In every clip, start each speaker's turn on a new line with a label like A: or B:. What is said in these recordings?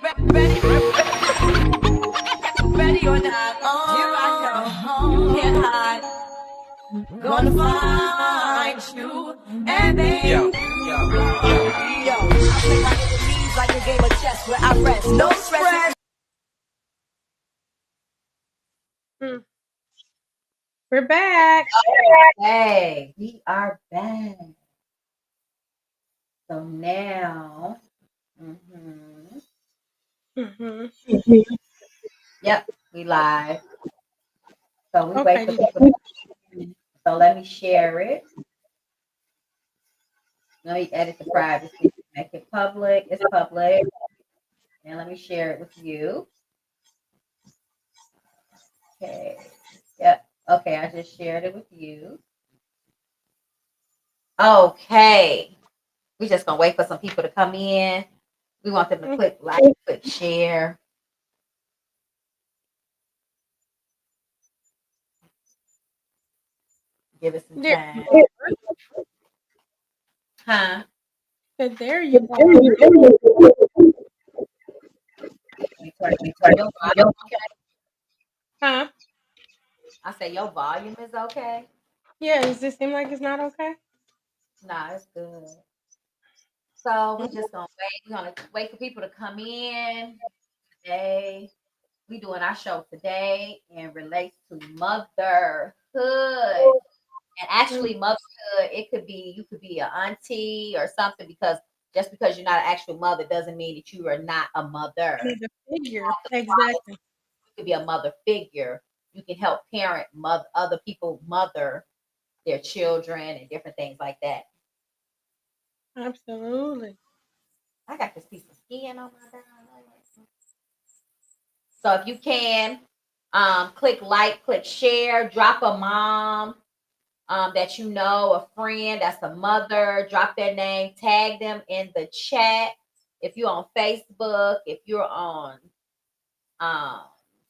A: Ready, ready or not, here I come. Can't hide. Gonna find you and then yo. I play my enemies like a game of chess where I rest. No stress.
B: We're back.
C: Hey, we are back. So now, yep, we live. So we wait for
B: Okay.
C: people. So let me share it. Let me edit the privacy, make it public. It's public. And let me share it with you. Okay. Yep. Okay, I just shared it with you. Okay. We just gonna wait for some people to come in. We want them to click like, click share. Give us some time. Huh?
B: There you are.
C: Your volume okay?
B: Huh?
C: I say your volume is okay.
B: Yeah, does it seem like it's not okay?
C: Nah, it's good. So we just gonna wait. We're gonna wait for people to come in today. We doing our show today and relates to motherhood. And actually, motherhood, it could be you could be an auntie or something because just because you're not an actual mother doesn't mean that you are not a mother.
B: The figure. Exactly.
C: You could be a mother figure. You can help parent other people mother their children and different things like that.
B: Absolutely.
C: I got this piece of skin on my down. So if you can, click like, click share, drop a mom that you know, a friend that's a mother, drop their name, tag them in the chat. If you're on Facebook, if you're on um,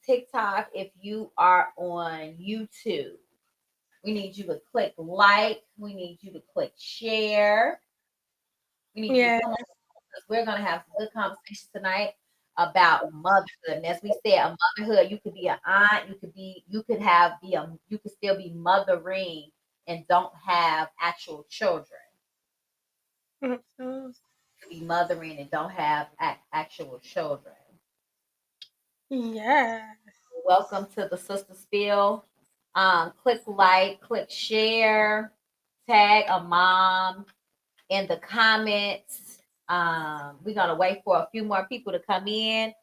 C: TikTok, if you are on YouTube, we need you to click like, we need you to click share. We need you to come on because we're going to have some good conversation tonight about motherhood. And as we said, a motherhood, you could be an aunt, you could still be mothering and don't have actual children.
B: Absolutely.
C: Be mothering and don't have actual children.
B: Yeah.
C: Welcome to the Sister Spill. Click like, click share, tag a mom in the comments. We're gonna wait for a few more people to come in.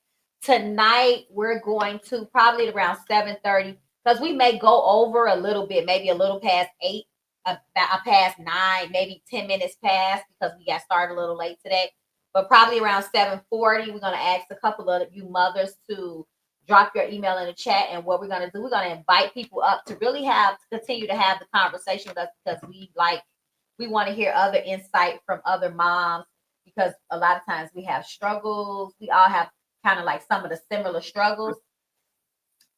C: Tonight we're going to probably around 7:30 because we may go over a little bit, maybe a little past 8, about past 9, maybe 10 minutes past because we got started a little late today. But probably around 7:40, we're gonna ask a couple of you mothers to drop your email in the chat. And what we're gonna do, we're gonna invite people up to really continue to have the conversation with us because we want to hear other insight from other moms because a lot of times we have struggles. We all have kind of like some of the similar struggles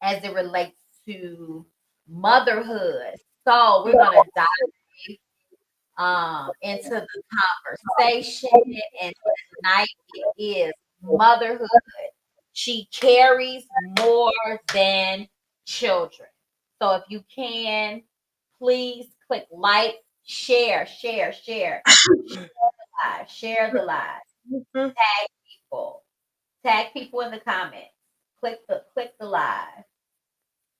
C: as it relates to motherhood. So we're gonna dive into the conversation, and tonight it is motherhood. She carries more than children. So if you can, please click like, share, share, share. Share the live. Tag people. Tag people in the comments. Click the live.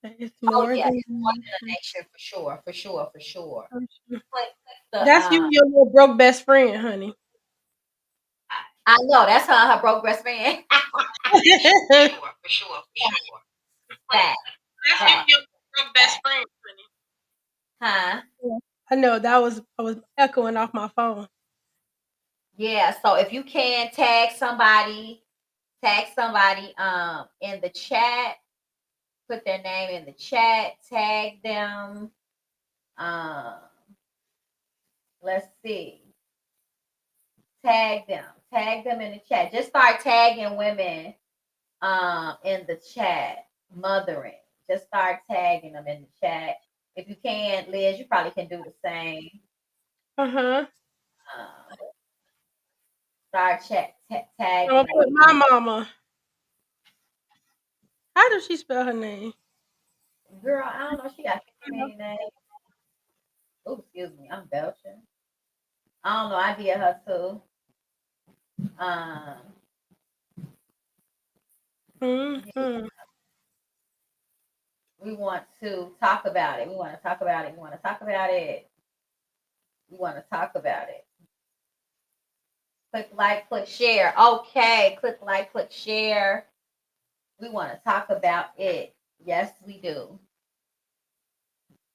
B: It's
C: Oh
B: more
C: yeah,
B: than
C: it's more than a nation for sure, for sure, for sure. Click the
B: That's you, your little broke best friend, honey.
C: I know that's her broke best friend. for sure, for sure, for sure. Fact.
B: That's you, your broke best friend,
C: honey. Huh?
B: I know I was echoing off my phone.
C: Yeah, so if you can tag somebody in the chat, put their name in the chat, tag them. Let's see. Tag them in the chat. Just start tagging women in the chat, mothering. Just start tagging them in the chat. If you can, Liz, you probably can do the same. Start tagging.
B: I'm gonna put my mama How does she spell her name?
C: Girl, I don't know. She got many names. Oh, excuse me. I'm belching. I don't know. I did her too. Um,
B: Mm-hmm.
C: we want to talk about it. We want to talk about it. We want to talk about it. We want to talk about it. Click like, click share. Okay, click like, click share. We want to talk about it. Yes, we do.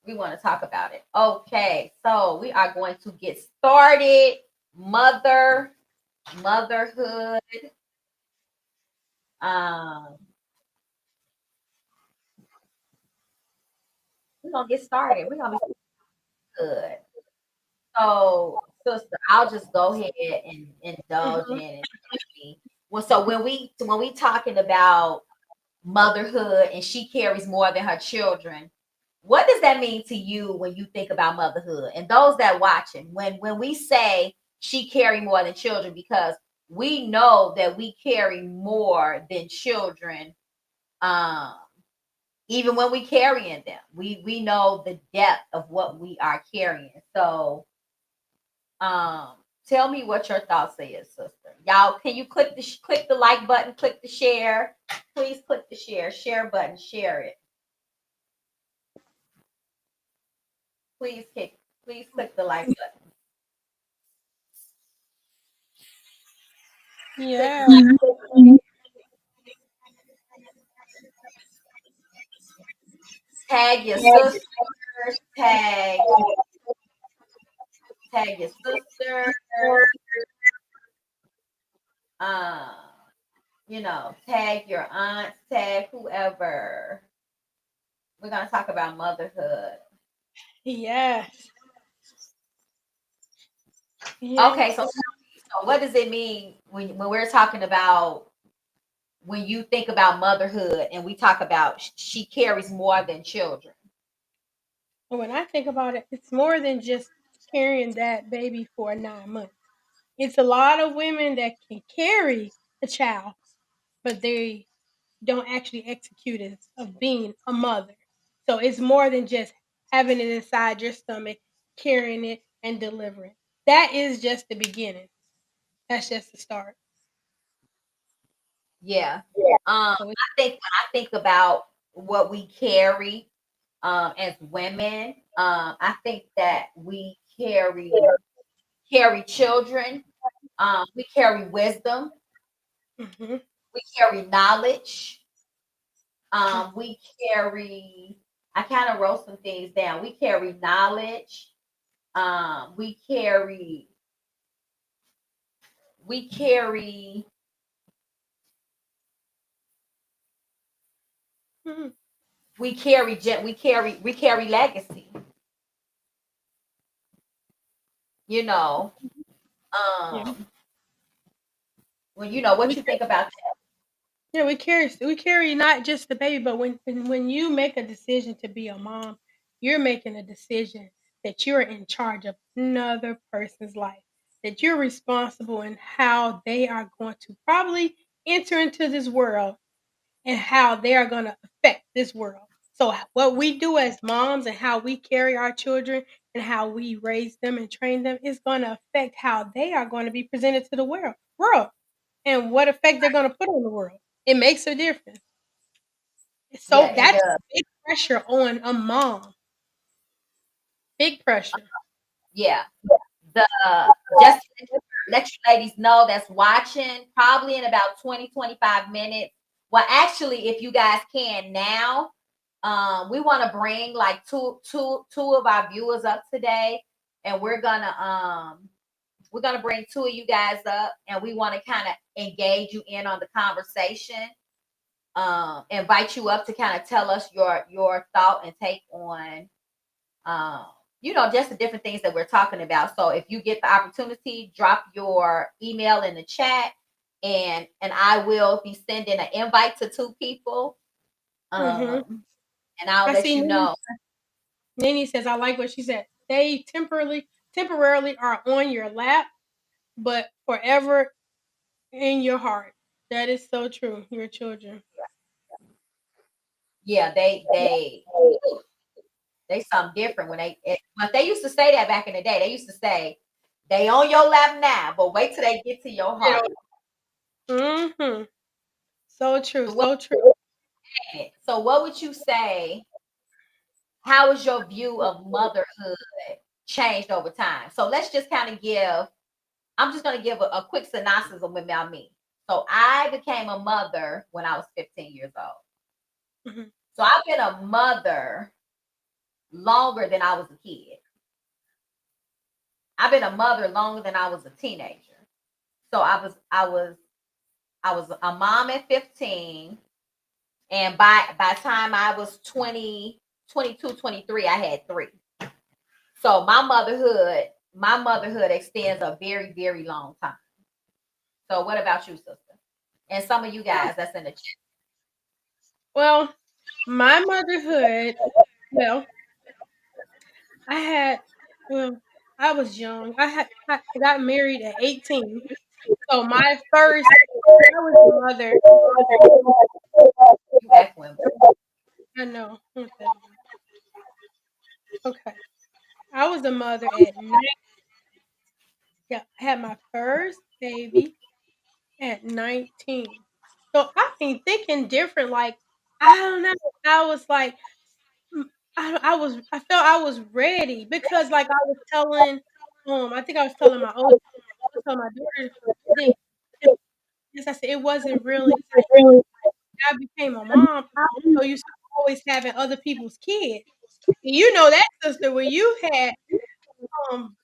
C: We want to talk about it. Okay, so we are going to get started. Motherhood. Um, we're gonna get started. We're gonna be good. So, sister, I'll just go ahead and indulge in
B: Mm-hmm.
C: it. Well, so when we talking about motherhood and she carries more than her children, what does that mean to you when you think about motherhood? And those that watching, when we say she carry more than children, because we know that we carry more than children, um, even when we carrying them, we know the depth of what we are carrying. So um, tell me what your thoughts is, sister. Y'all, can you click the like button, click the share. Please click the share button, share it. Please click the like button. Click
B: Yeah.
C: tag your sisters, tag your sisters, um, tag your aunts, tag whoever. We're gonna talk about motherhood.
B: Yes. Yeah.
C: Okay, so what does it mean when we're talking about when you think about motherhood and we talk about she carries more than children?
B: When I think about it, it's more than just carrying that baby for 9 months. It's a lot of women that can carry a child, but they don't actually execute it of being a mother. So it's more than just having it inside your stomach, carrying it and delivering. That is just the beginning. That's just the start.
C: Yeah.
B: So
C: I think when I think about what we carry as women, I think that we carry children, we carry wisdom,
B: hmm
C: we carry knowledge, we carry. I kind of wrote some things down. We carry knowledge. We carry. We carry.
B: hmm
C: We carry legacy. You know.
B: yeah.
C: Um. When you know what
B: We
C: you think about that.
B: Yeah, we carry not just the baby, but when you make a decision to be a mom, you're making a decision that you're in charge of another person's life, that you're responsible in how they are going to probably enter into this world and how they are going to affect this world. So what we do as moms and how we carry our children and how we raise them and train them is going to affect how they are going to be presented to the world and what effect they're going to put on the world. It makes a difference.
C: Yeah,
B: So
C: it
B: that's
C: does.
B: big pressure on a mom. Big pressure.
C: Yeah. The just to let you ladies know that's watching, probably in about 20-25 minutes. Well, actually, if you guys can now, we want to bring like two of our viewers up today, and we're gonna bring two of you guys up, and we want to kind of engage you in on the conversation. Invite you up to kind of tell us your thought and take on um, just the different things that we're talking about. So if you get the opportunity, drop your email in the chat, and I will be sending an invite to two people,
B: hmm
C: and I'll
B: I
C: let
B: see.
C: you know.
B: Nene says, I like what she said. They temporarily are on your lap, but forever in your heart. That is so true. Your children.
C: Yeah, they something different when but they used to say that back in the day. They used to say they on your lap now, but wait till they get to your heart.
B: Mm-hmm. So true.
C: So what,
B: So true.
C: so what would you say? How has your view of motherhood changed over time? So let's just kind of I'm just going to give a quick synopsis of about me. So I became a mother when I was 15 years old.
B: Mm-hmm.
C: So I've been a mother longer than I was a kid. I've been a mother longer than I was a teenager. So I was a mom at 15, and by the time I was 20, 22, 23, I had 3. So my motherhood extends a very, very long time. So what about you, sister? And some of you guys that's in the chat.
B: Well, my motherhood, well, I had, well, I was young. I got married at 18. So my first, I was a mother.
C: You echoing.
B: I know. Okay. Okay. I was a mother at 9. Yeah, I had my first baby at 19. So I mean, thinking different, like, I don't know. I was like, mm, I felt I was ready because, like, I was telling, I think I was telling my oldest, I was telling my daughter, I think, yes, I said it wasn't really like I became a mom. I was so used to always having other people's kids. You know that, sister, when you had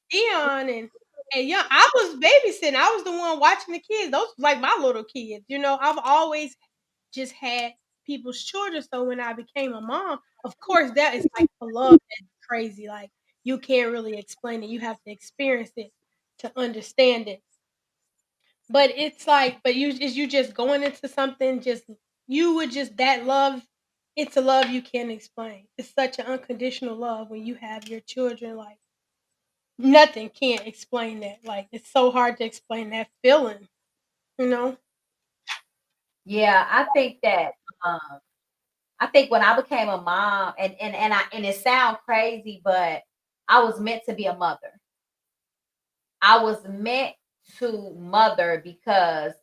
B: Dion and young, I was babysitting. I was the one watching the kids. Those like my little kids. I've always just had people's children. So when I became a mom, of course, that is like a love that's crazy. Like you can't really explain it. You have to experience it to understand it. But it's like, but you just going into something, just you would just that love. It's a love you can't explain. It's such an unconditional love when you have your children. Like nothing can't explain that. Like it's so hard to explain that feeling. You know.
C: Yeah, um I think when I became a mom, and it sounds crazy, but I was meant to be a mother. I was meant to mother because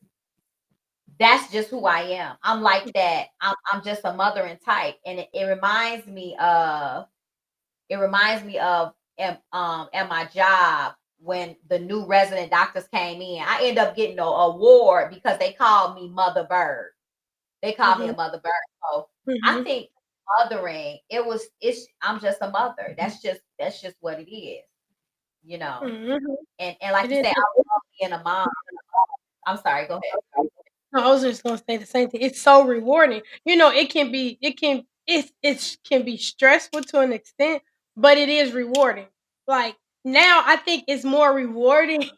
C: that's just who I am. I'm like that. I'm just a mothering type, and it reminds me of at my job when the new resident doctors came in. I end up getting an award because they called me Mother Bird. They called me
B: Mhm.
C: a Mother Bird. So I
B: Mhm.
C: think mothering, I'm just a mother. That's just what it is, you know.
B: Mhm.
C: And like
B: It
C: you
B: is.
C: said, I love being a mom. I'm sorry, go ahead.
B: No, I was just gonna say the same thing. It's so rewarding. It can be stressful to an extent, but it is rewarding. Like now, I think it's more rewarding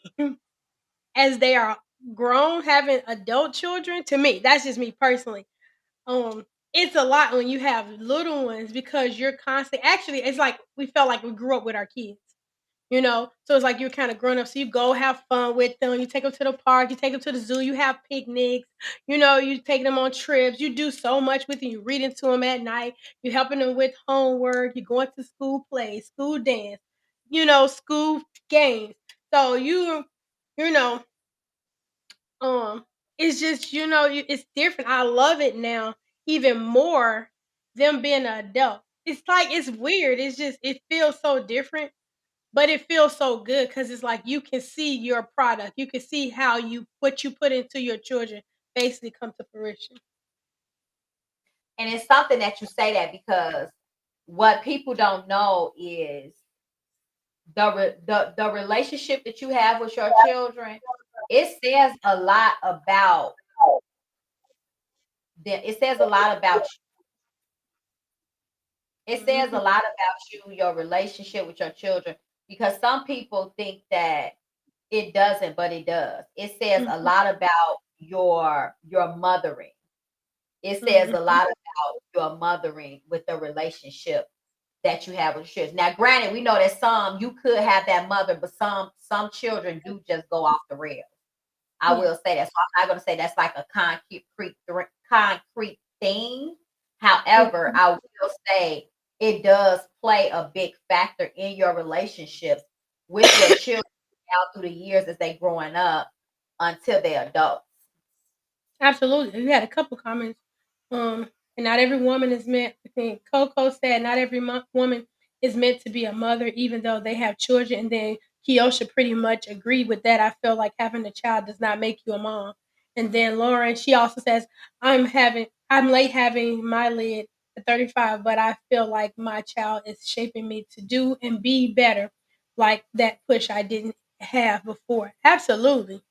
B: as they are grown, having adult children. To me, that's just me personally. It's a lot when you have little ones because you're constant. Actually, it's like we felt like we grew up with our kids. So it's like you're kind of grown up. So you go have fun with them. You take them to the park. You take them to the zoo. You have picnics. You take them on trips. You do so much with them. You reading to them at night. You're helping them with homework. You're going to school plays, school dance. School games. So you know, um, it's just it's different. I love it now even more. Them being an adult. It's like it's weird. It's just it feels so different but it feels so good because it's like you can see your product. You can see how what you put into your children basically come to fruition.
C: And it's something that you say that because what people don't know is the relationship that you have with your children. It says a lot about them. It says a lot about It says a
B: Mhm,
C: lot about you, your relationship with your children, because some people think that it doesn't, but it does. It says a
B: mhm,
C: lot about your mothering. It says a
B: mhm,
C: lot about your mothering with the relationship that you have with your children. Now, granted, we know that some you could have that mother, but some children do just go off the rails. I
B: yeah.
C: will say that. So I'm not going to say that's like a concrete thing. However, I will say it does play a big factor in your relationships with your children out through the years as they growing up until they're adults.
B: Absolutely. We had a couple comments. And not every woman is meant. I think Coco said not every woman is meant to be a mother, even though they have children. And then Kiosha pretty much agreed with that. I feel like having a child does not make you a mom. And then Lauren, she also says, I'm late having my lid at 35, but I feel like my child is shaping me to do and be better, like that push I didn't have before. Absolutely.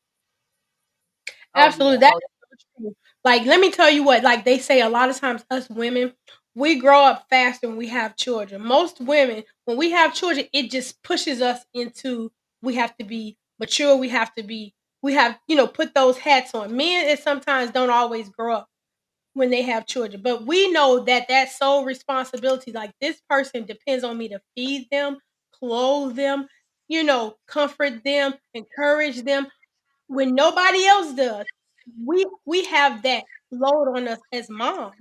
C: Oh
B: Absolutely,
C: yeah,
B: that is so true. Like, let me tell you what, like they say a lot of times us women, we grow up faster when we have children. Most women, when we have children, it just pushes us into we have to be mature, we have, put those hats on. Men and sometimes don't always grow up when they have children. But we know that that sole responsibility, like this person depends on me to feed them, clothe them, comfort them, encourage them when nobody else does. We have that load on us as moms,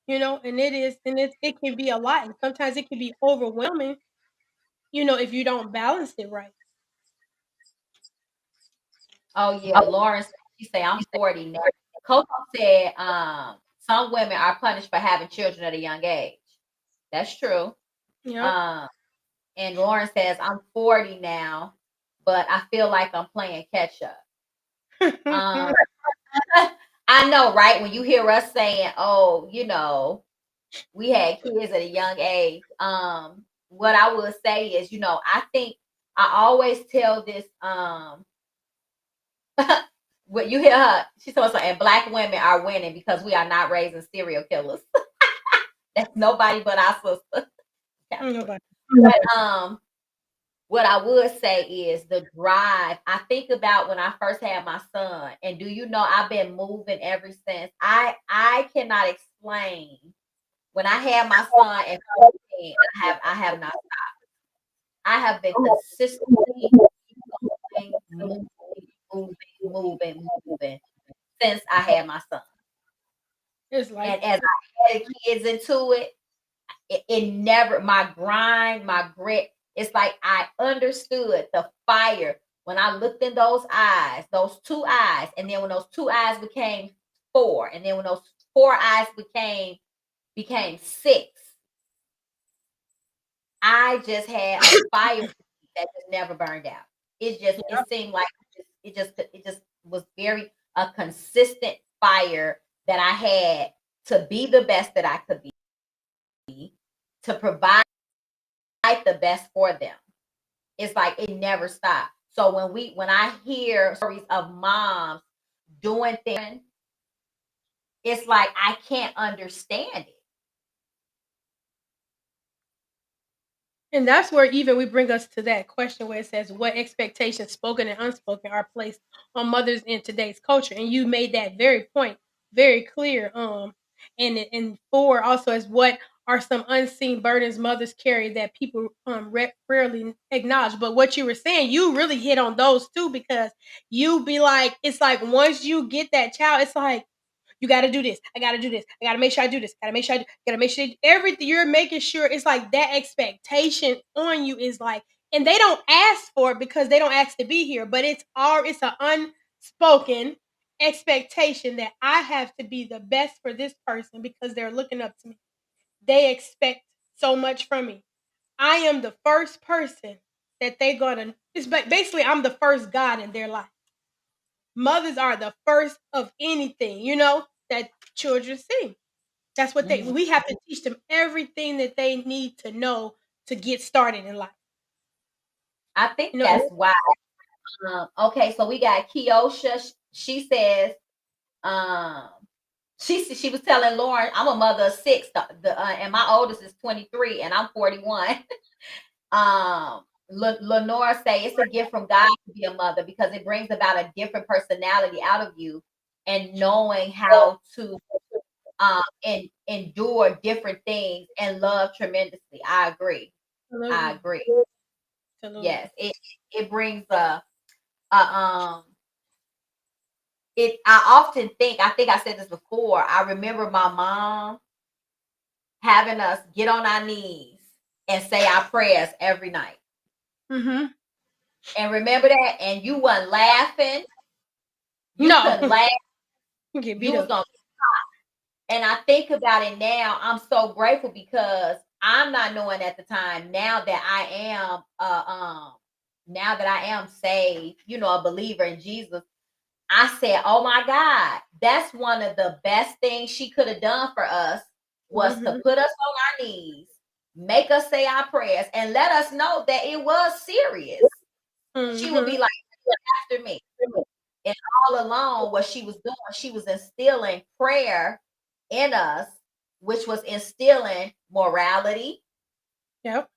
B: and it can be a lot, and sometimes it can be overwhelming, if you don't balance it right.
C: oh yeah. Lauren, she say I'm 40 now. Coco said, some women are punished for having children at a young age. That's true.
B: Yep.
C: Um, and Lauren says I'm 40 now, but I feel like I'm playing catch up. Um, I know, right? When you hear us saying, "Oh, we had kids at a young age," what I would say is, I think I always tell this. What you hear her, she told us, and black women are winning because we are not raising serial killers. That's nobody but our sister. Catholic.
B: Nobody.
C: But what I would say is the drive. I think about when I first had my son, and do you know I've been moving ever since. I cannot explain when I had my son at 14, I have not stopped. I have been consistently moving, moving, moving since I had my son.
B: It's like
C: And as I had kids into it, it never, my grind, my grit, it's like I understood the fire when I looked in those eyes, those two eyes, and then when those two eyes became four, and then when those four eyes became six, I just had a fire that just never burned out. It seemed like it just was very a consistent fire that I had to be the best that I could be, to provide the best for them. It's like it never stopped. So when I hear stories of moms doing things, it's like I can't understand it.
B: And that's where even we bring us to that question where it says what expectations, spoken and unspoken, are placed on mothers in today's culture. And you made that very point very clear. And four also is what are some unseen burdens mothers carry that people rarely acknowledge. But what you were saying, you really hit on those too, because you be like, it's like once you get that child, it's like you got to do this. I got to do this. I got to make sure I do this. Got to make sure got to make sure everything you're making sure it's like that expectation on you is like, and they don't ask for it because they don't ask to be here, but it's an unspoken expectation that I have to be the best for this person because they're looking up to me. They expect so much from me. I am the first person that they're gonna. It's basically I'm the first God in their life. Mothers are the first of anything, that children see. That's what
C: Mhm.
B: we have to teach them everything that they need to know to get started in life.
C: I think
B: And
C: that's why. Okay, so we got Kiosha. She says, um, she was telling Lauren, I'm a mother of six, and my oldest is 23, and I'm 41. Lenora say it's a gift from God to be a mother because it brings about a different personality out of you, and knowing how to endure different things and love tremendously. I agree. I
B: absolutely,
C: agree.
B: absolutely.
C: Yes, it brings a it. I often think. I think I said this before. I remember my mom. having us get on our knees and say our prayers every night.
B: Mm-hmm.
C: And remember that? And you wasn't laughing. You couldn't
B: No.
C: laugh.
B: Get
C: You
B: beat
C: was
B: up.
C: gonna. And I think about it now. I'm so grateful because I'm not knowing at the time. Now that I am saved, a believer in Jesus. I said, "Oh my God, that's one of the best things she could have done for us was to
B: Mm-hmm.
C: put us on our knees, make us say our prayers, and let us know that it was serious." She would
B: Mm-hmm.
C: be like, "After me." And all along, what she was doing, she was instilling prayer in us, which was instilling morality,
B: Yep.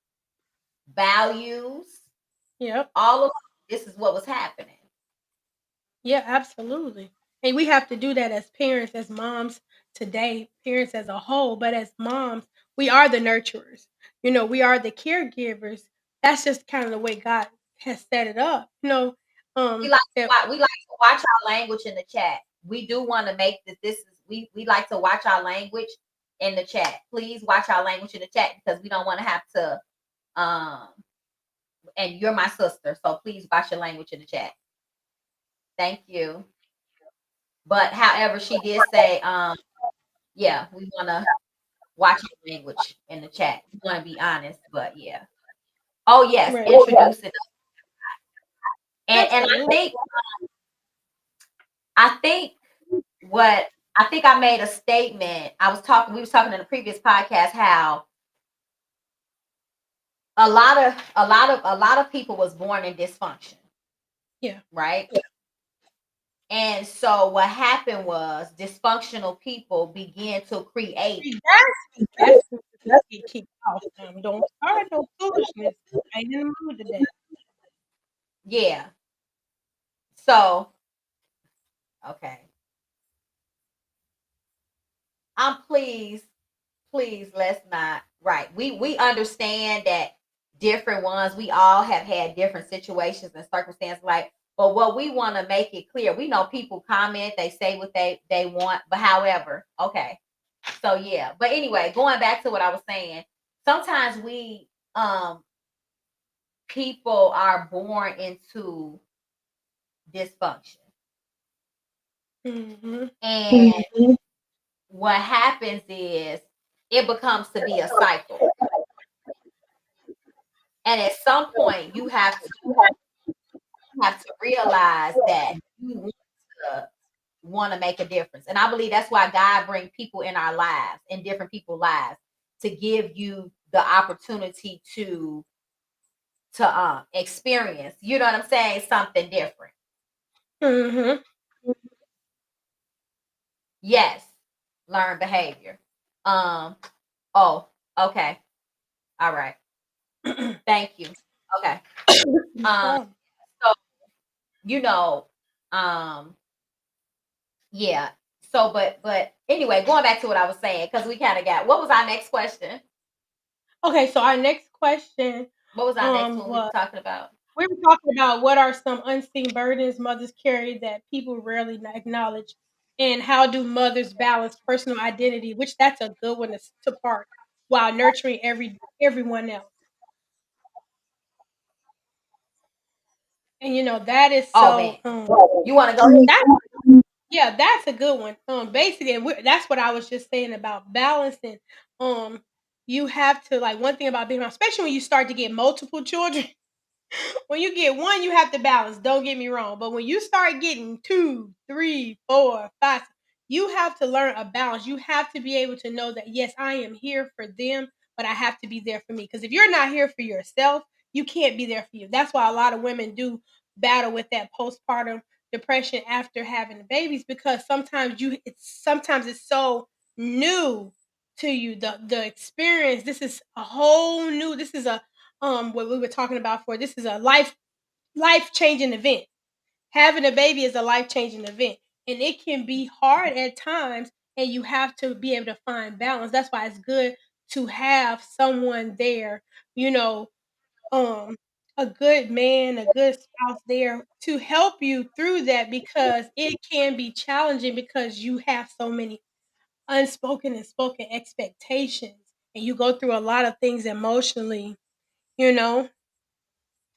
C: values,
B: Yep.
C: all of this is what was happening.
B: Yeah, absolutely. And we have to do that as parents, as moms today, parents as a whole, but as moms, we are the nurturers. We are the caregivers. That's just kind of the way God has set it up.
C: We like
B: That
C: we like to watch our language in the chat. We do want to make this is we like to watch our language in the chat. Please watch our language in the chat because we don't want to have to um and you're my sister, so please watch your language in the chat. Thank you. But however, she did say, yeah, we want to watch your language in the chat. We want to be honest, but yeah. Oh yes,
B: right.
C: introduce it. And
B: Absolutely.
C: I think what I think I made a statement. We was talking in the previous podcast how a lot of people was born in dysfunction,
B: Yeah.
C: right? And so what happened was dysfunctional people began to create.
B: See, that's what you get kicked off from. Don't start no foolishness. I ain't in the mood today.
C: Yeah. So, okay. I'm please let's not, right. We understand that different ones, we all have had different situations and circumstances, like, but what we want to make it clear, we know people comment, they say what they want, but however, okay. So yeah, but anyway, going back to what I was saying, sometimes we people are born into dysfunction.
B: Mm-hmm.
C: And what happens is it becomes to be a cycle. And at some point you have to realize that you want to make a difference. And I believe that's why God brings people in our lives, in different people's lives, to give you the opportunity to experience, you know what I'm saying, something different.
B: Mm-hmm.
C: Yes, learn behavior. Um, oh, okay. All right. Thank you. Okay.
B: No
C: Um,
B: problem.
C: so you know, um, yeah. So but anyway, going back to what I was saying, because we kind of got, what was our next question?
B: Okay, so our next question
C: What was our next one we were
B: was
C: talking about?
B: we were talking about what are some unseen burdens mothers carry that people rarely acknowledge, and how do mothers balance personal identity, which that's a good one to part while nurturing everyone else. And that is
C: Oh man,
B: so
C: you want to go?
B: that yeah, that's a good one. Basically, and that's what I was just saying about balancing. Um, you have to, like, one thing about being around, especially when you start to get multiple children. When you get one, you have to balance. Don't get me wrong, but when you start getting two, three, four, five, you have to learn a balance. You have to be able to know that yes, I am here for them, but I have to be there for me. Because if you're not here for yourself, you can't be there for you. That's why a lot of women do battle with that postpartum depression after having the babies, because sometimes it's so new to you, the experience. This is a whole new, this is a what we were talking about, for this is a life changing event. Having a baby is a life-changing event, and it can be hard at times, and you have to be able to find balance. That's why it's good to have someone there, you know um a good man, a good spouse there to help you through that, because it can be challenging because you have so many unspoken and spoken expectations. and you go through a lot of things emotionally, you know,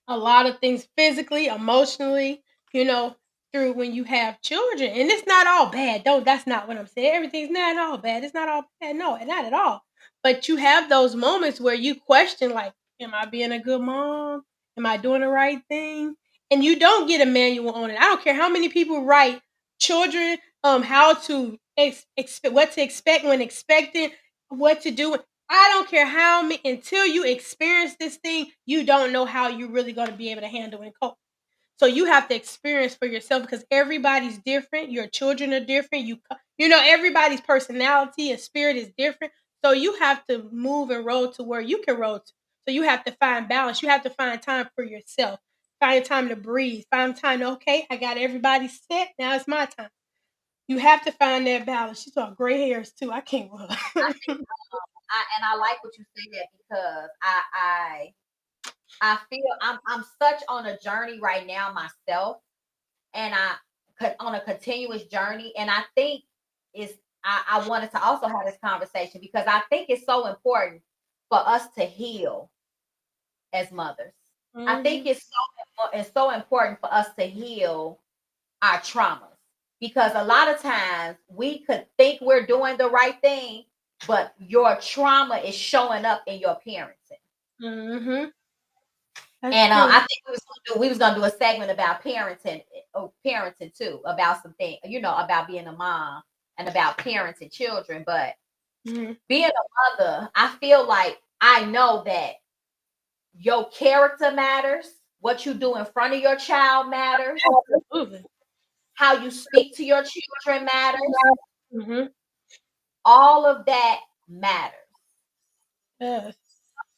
B: a lot of things physically, emotionally, you know, through when you have children. And it's not all bad. Don't That's not what I'm saying. Everything's not all bad. It's not all bad. No, not at all. But you have those moments where you question, like, am I being a good mom? Am I doing the right thing? And you don't get a manual on it. I don't care how many people write children how to what to expect when expecting, what to do. I don't care how many, until you experience this thing, you don't know how you're really going to be able to handle and cope. So you have to experience for yourself because everybody's different. Your children are different. Everybody's personality and spirit is different. So you have to move and roll to where you can roll to. So you have to find balance. You have to find time for yourself. Find time to breathe. Find time to, okay, I got everybody set. Now it's my time. You have to find that balance. She's got gray hairs too. I can't.
C: I think I like what you say that because I feel I'm such on a journey right now myself, and on a continuous journey, and I think is I wanted to also have this conversation because I think it's so important for us to heal as mothers. I think
B: Mhm.
C: it's so important for us to heal our traumas because a lot of times we could think we're doing the right thing, but your trauma is showing up in your parenting.
B: Mhm. That's
C: And
B: true.
C: I think we was gonna do a segment about parenting too, about something, about being a mom and about parenting children. But
B: Mhm.
C: being a mother, I feel like I know that your character matters, what you do in front of your child matters,
B: Absolutely.
C: how you speak to your children matters.
B: Mhm.
C: All of that matters.
B: Yes.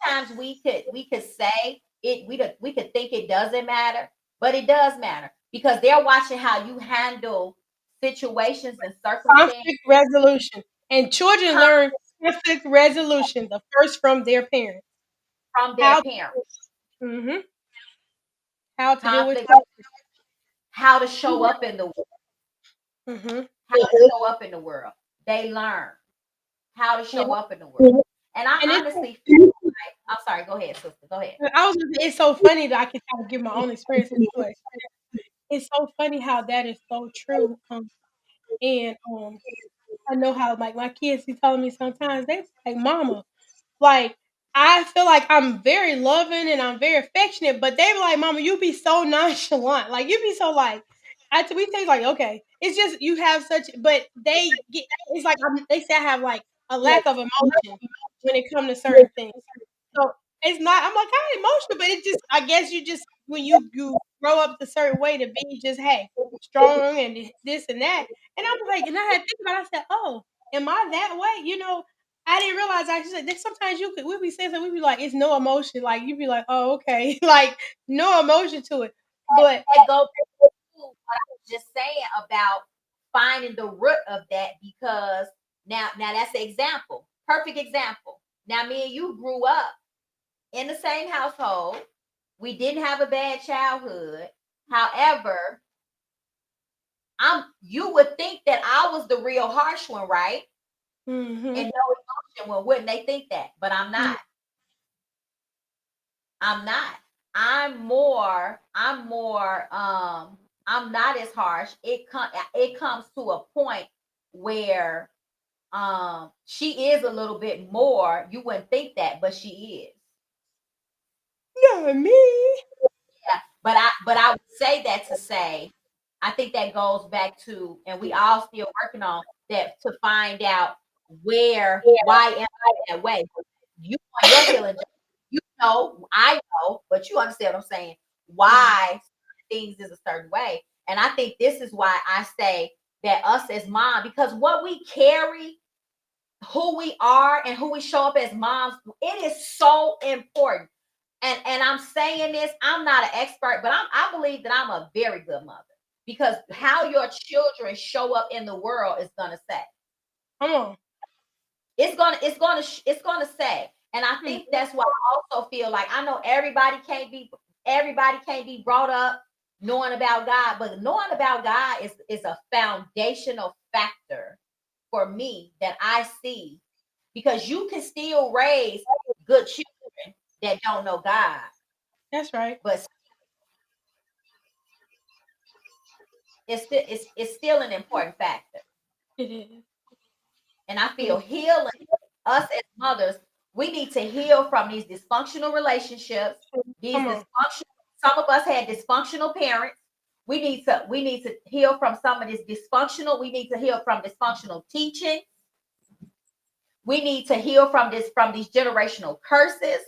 C: Sometimes we could say it, we could think it doesn't matter, but it does matter because they're watching how you handle situations and circumstances
B: Conflict resolution. And children learn conflict resolution the first from their parents.
C: from their
B: How
C: parents.
B: Mhm. How to deal with
C: Conflict,
B: conflict.
C: how to show up in the world,
B: Mhm.
C: how to show up in the world. They learn how to
B: Yeah.
C: show up in the world. And I
B: And
C: honestly feel like, I'm sorry, go ahead, sister. Go ahead.
B: I was gonna say, it's so funny that I can kind of give my own experience into it. It's so funny how that is so true. And I know how, like, my kids be telling me sometimes they like, "Mama." Like, I feel like I'm very loving and I'm very affectionate, but they be like, "Mama, you be so nonchalant." Like, you be so like, we think like, okay, it's just you have such, but they get, it's like they say I have like a lack of emotion when it comes to certain things. So it's not. I'm like, I'm emotional, but it's just. I guess you just when you grow up a certain way to be just hey strong and this and that. And I was like, and I had to think about it. I said, oh, am I that way? I didn't realize. I just that sometimes we be saying something, we be like, it's no emotion. Like you be like, oh, okay, like no emotion to it. But
C: That goes to what I was just saying about finding the root of that because now that's the example. Perfect example. Now me and you grew up in the same household. We didn't have a bad childhood. However, you would think that I was the real harsh one, right?
B: hmm
C: And no emotion. Well, wouldn't they think that? But I'm not. I'm not. I'm not as harsh. It comes to a point where she is a little bit more. You wouldn't think that, but she is.
B: not me.
C: Yeah. But I would say that to say, I think that goes back to, and we all still working on that to find out why am I that way? You on your healing journey, I know, but you understand what I'm saying.
B: Yeah.
C: Why things is a certain way. And I think this is why I say that us as mom, because what we carry, who we are and who we show up as moms, it is so important. And I'm saying this, I'm not an expert, but I believe that I'm a very good mother because how your children show up in the world is gonna say.
B: Come on.
C: It's gonna say. And I think
B: Mhm.
C: that's why I also feel like I know everybody can't be brought up knowing about God, but knowing about God is a foundational factor for me that I see because you can still raise good children that don't know God.
B: That's right.
C: But it's still an important factor.
B: It is.
C: And I
B: It
C: feel healing, us as mothers, we need to heal from these dysfunctional relationships,
B: is.
C: these
B: Come on.
C: dysfunctional, some of us had dysfunctional parents. We need to heal from some of this dysfunctional. We need to heal from dysfunctional teaching. We need to heal from these generational curses.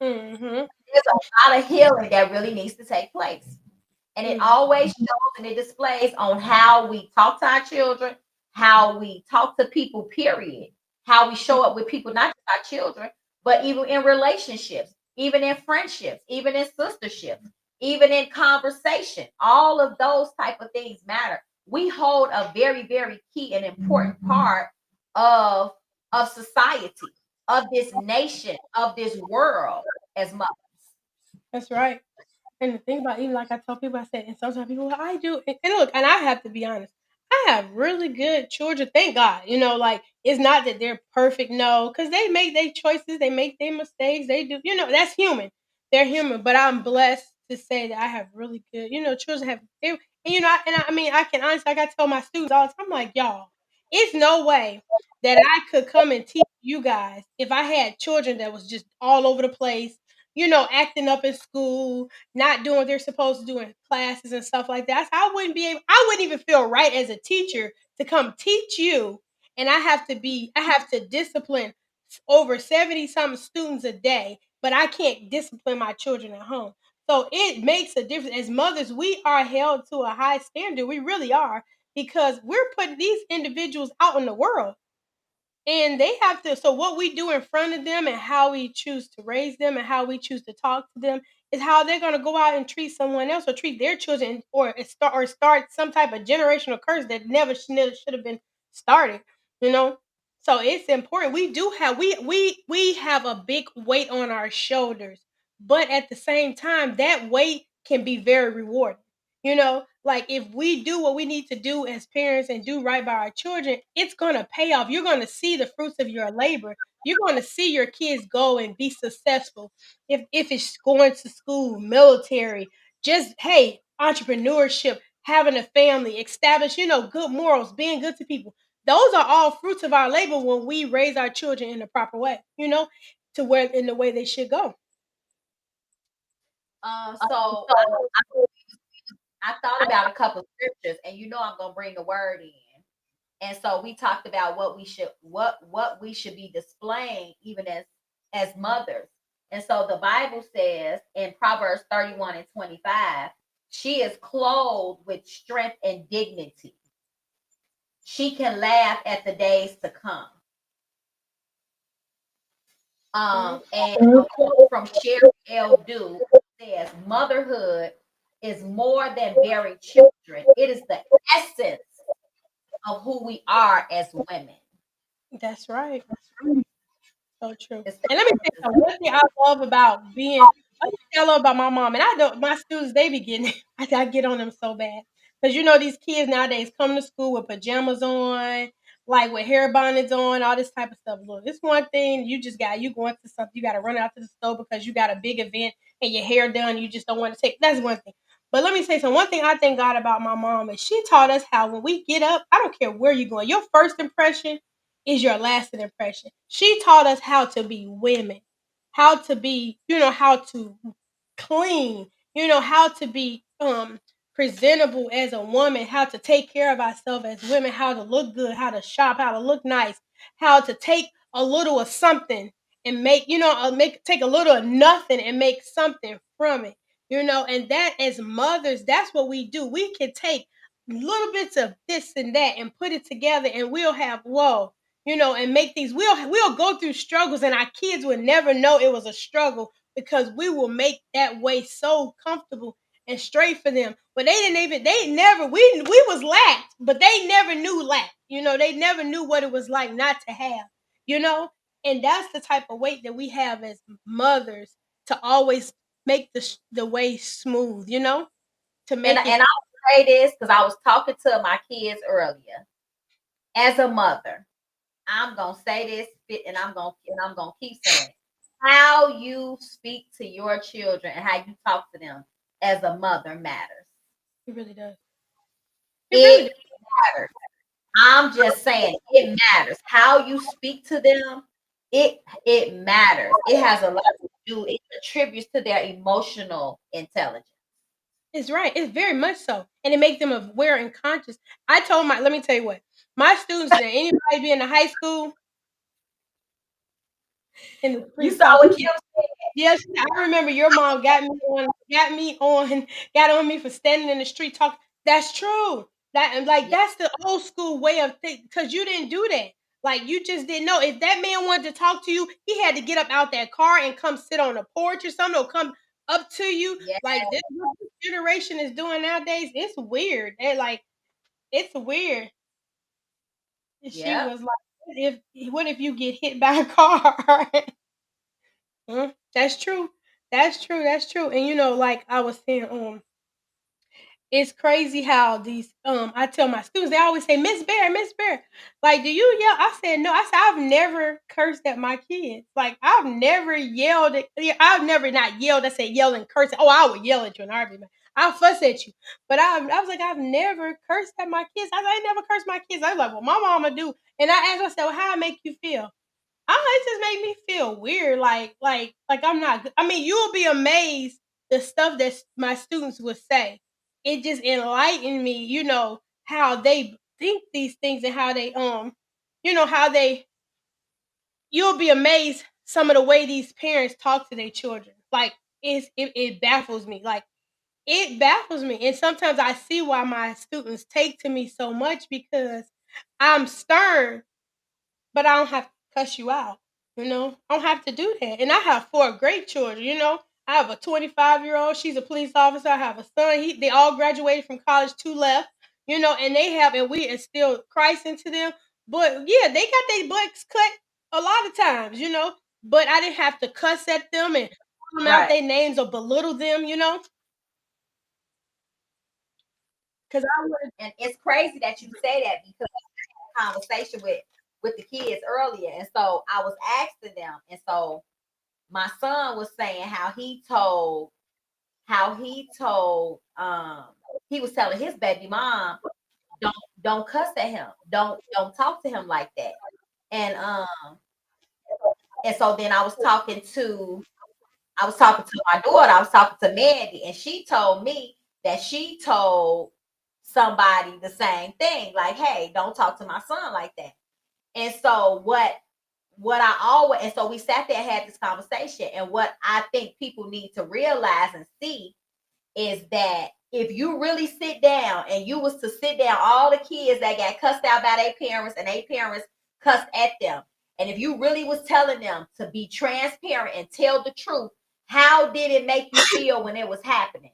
B: Mm-hmm.
C: There's a lot of healing that really needs to take place. And it
B: Mm-hmm.
C: always shows and it displays on how we talk to our children, how we talk to people, period. How we show up with people, not just our children, but even in relationships, even in friendships, even in sisterships, even in conversation. All of those type of things matter. We hold a very, very key and important part of of society, of this nation, of this world as mothers.
B: That's right. And the thing about, even like I told people, I said, and sometimes people, well, I do, and look, and I have to be honest, I have really good children. Thank God, like it's not that they're perfect, no, because they make their choices, they make their mistakes, they do, that's human. They're human, but I'm blessed to say that I have really good, children have, and I mean, I can honestly, like I tell my students all the time, I'm like, y'all, it's no way that I could come and teach you guys if I had children that was just all over the place, acting up in school, not doing what they're supposed to do in classes and stuff like that. So I wouldn't even feel right as a teacher to come teach you. And I have to discipline over 70 something students a day, but I can't discipline my children at home. So it makes a difference. As mothers, we are held to a high standard. We really are, because we're putting these individuals out in the world. And they have to, so what we do in front of them and how we choose to raise them and how we choose to talk to them is how they're going to go out and treat someone else or treat their children, or start some type of generational curse that never should have been started, you know? So it's important. We do have we have a big weight on our shoulders, but at the same time that weight can be very rewarding. Like if we do what we need to do as parents and do right by our children, it's going to pay off. You're going to see the fruits of your labor. You're going to see your kids go and be successful. If it's going to school, military, just hey, entrepreneurship, having a family, establish, good morals, being good to people. Those are all fruits of our labor when we raise our children in the proper way, to where in the way they should go.
C: So I thought about a couple of scriptures, and I'm gonna bring the word in. And so we talked about what we should be displaying even as mothers. And so the Bible says in Proverbs 31 and 25, she is clothed with strength and dignity. She can laugh at the days to come. And a quote from Sherry L. Dew says, motherhood is more than bearing children. It is the essence of who we are as women.
B: That's right. So true.
C: It's
B: And let me tell you something. One thing I love about being, one thing I love about my mom, and I don't, my students, they be getting, I get on them so bad. Because these kids nowadays come to school with pajamas on, like with hair bonnets on, all this type of stuff. Look, it's one thing you going to something, you got to run out to the store because you got a big event and your hair done, you just don't want to take, that's one thing. But let me say something. One thing I thank God about my mom is she taught us how when we get up, I don't care where you're going, your first impression is your lasting impression. She taught us how to be women, how to be, how to clean, how to be presentable as a woman, how to take care of ourselves as women, how to look good, how to shop, how to look nice, how to take a little of something and make, take a little of nothing and make something from it. And that as mothers, that's what we do. We can take little bits of this and that and put it together and we'll have whoa, and make things. We'll go through struggles, and our kids would never know it was a struggle because we will make that way so comfortable and straight for them. But they never, we was lacked, but they never knew lack. They never knew what it was like not to have. You know, and that's the type of weight that we have as mothers to always make the way smooth. To
C: and
B: make it.
C: and I will say this because I was talking to my kids earlier. As a mother, I'm gonna say this, and I'm gonna keep saying it. How you speak to your children and how you talk to them as a mother matters.
B: It really does. It really
C: It
B: does.
C: matters. I'm just saying it matters. How you speak to them, it matters. It has a lot to do, it contributes to their emotional intelligence.
B: It's right. It's very much so. And it makes them aware and conscious. Let me tell you what, my students, that anybody be in the high school in the
C: You
B: streets
C: saw
B: talking.
C: what Kim said?
B: Yes, I remember your mom got on me for standing in the street talking. That's true.
C: Yeah,
B: That's the old school way of thinking because you didn't do that. Like you just didn't know. If that man wanted to talk to you, he had to get up out that car and come sit on a porch or something, or come up to you.
C: yeah,
B: Like this what this generation is doing nowadays, it's weird. It's weird. And she
C: yeah.
B: was like, what if you get hit by a car? That's true. That's true. That's true. And like I was saying, it's crazy how these I tell my students, they always say, Miss Bear, Miss Bear. Like, do you yell? I said, no. I said, I've never cursed at my kids. Like, I've never yelled at I've never not yelled. I said yell and curse. Oh, I would yell at you and argument. I'll fuss at you. But I was like, I've never cursed at my kids. I never cursed my kids. I was like, well, my mama do. And I asked myself, well, how it make you feel? It just made me feel weird, like I'm not good. I mean, you'll be amazed the stuff that my students would say. It just enlightened me, how they think these things and how they how they you'll be amazed some of the way these parents talk to their children. Like it baffles me. Like it baffles me. And sometimes I see why my students take to me so much because I'm stern but I don't have to cuss you out. I don't have to do that. And I have four great children. I have a 25-year-old, she's a police officer. I have a son, they all graduated from college, two left, and and we instilled Christ into them. But yeah, they got their butts cut a lot of times. But I didn't have to cuss at them and call them out
C: Right.
B: their names or belittle them. Because I would
C: And it's crazy that you say that because I had a conversation with the kids earlier. And so I was asking them, and so my son was saying how he was telling his baby mom, don't don't cuss at him. Don't talk to him like that. And and so then I was talking to my daughter, I was talking to Mandy, and she told me that she told somebody the same thing, like, hey, don't talk to my son like that. And so we sat there and had this conversation. And what I think people need to realize and see is that if you really sit down and you was to sit down all the kids that got cussed out by their parents and their parents cussed at them, and if you really was telling them to be transparent and tell the truth, how did it make you feel when it was happening?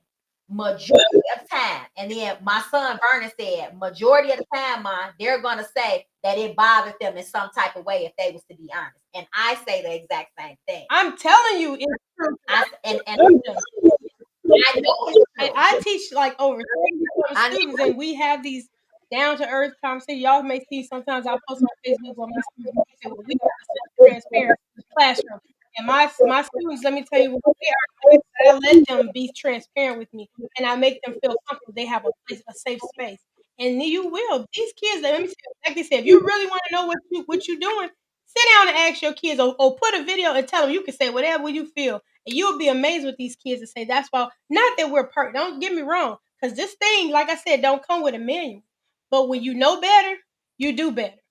C: Majority of time, and then my son Vernon said, majority of the time, Mom, they're gonna say that it bothered them in some type of way if they was to be honest. And I say the exact same thing.
B: I'm telling you, it's true.
C: And
B: I
C: I know it's true.
B: I teach like over 70 some
C: I
B: students, and we have these down to earth conversations. Y'all may see sometimes I post on Facebook where my students say, "Well, we have a transparent classroom." And my students, let me tell you, what they are. I let them be transparent with me, and I make them feel comfortable. They have a safe space, and you will. These kids, let me say, like they said, if you really want to know what you doing, sit down and ask your kids, or put a video and tell them you can say whatever you feel. And you'll be amazed with these kids to say that's why. Not that we're perfect. Don't get me wrong, because this thing, like I said, don't come with a manual. But when you know better, you do better.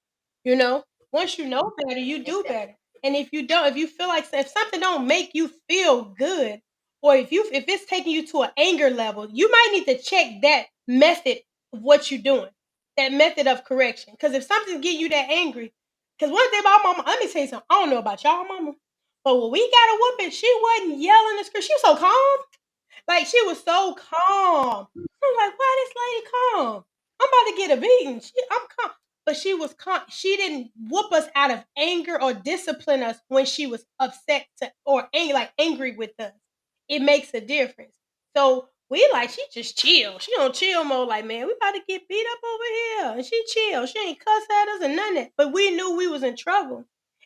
B: You know, once you know better, you do
C: exactly.
B: better. And if you don't, if you feel like if something don't make you feel good, or if it's taking you to an anger level, you might need to check that method of what you're doing, that method of correction. Because if something's getting you that angry, because one thing about mama, let me tell you something. I don't know about y'all, mama, but when we got a whooping, she wasn't yelling and screaming. She was so calm. Like she was so calm. I'm like, why this lady calm? I'm about to get a beating. I'm calm. But she was calm. She didn't whoop us out of anger or discipline us when she was upset or angry with us. It makes a difference. So We like she just chill. She on chill mode. Like, man, we about to get beat up over here, and she chill. She ain't cuss at us and none of that. But we knew we was in trouble,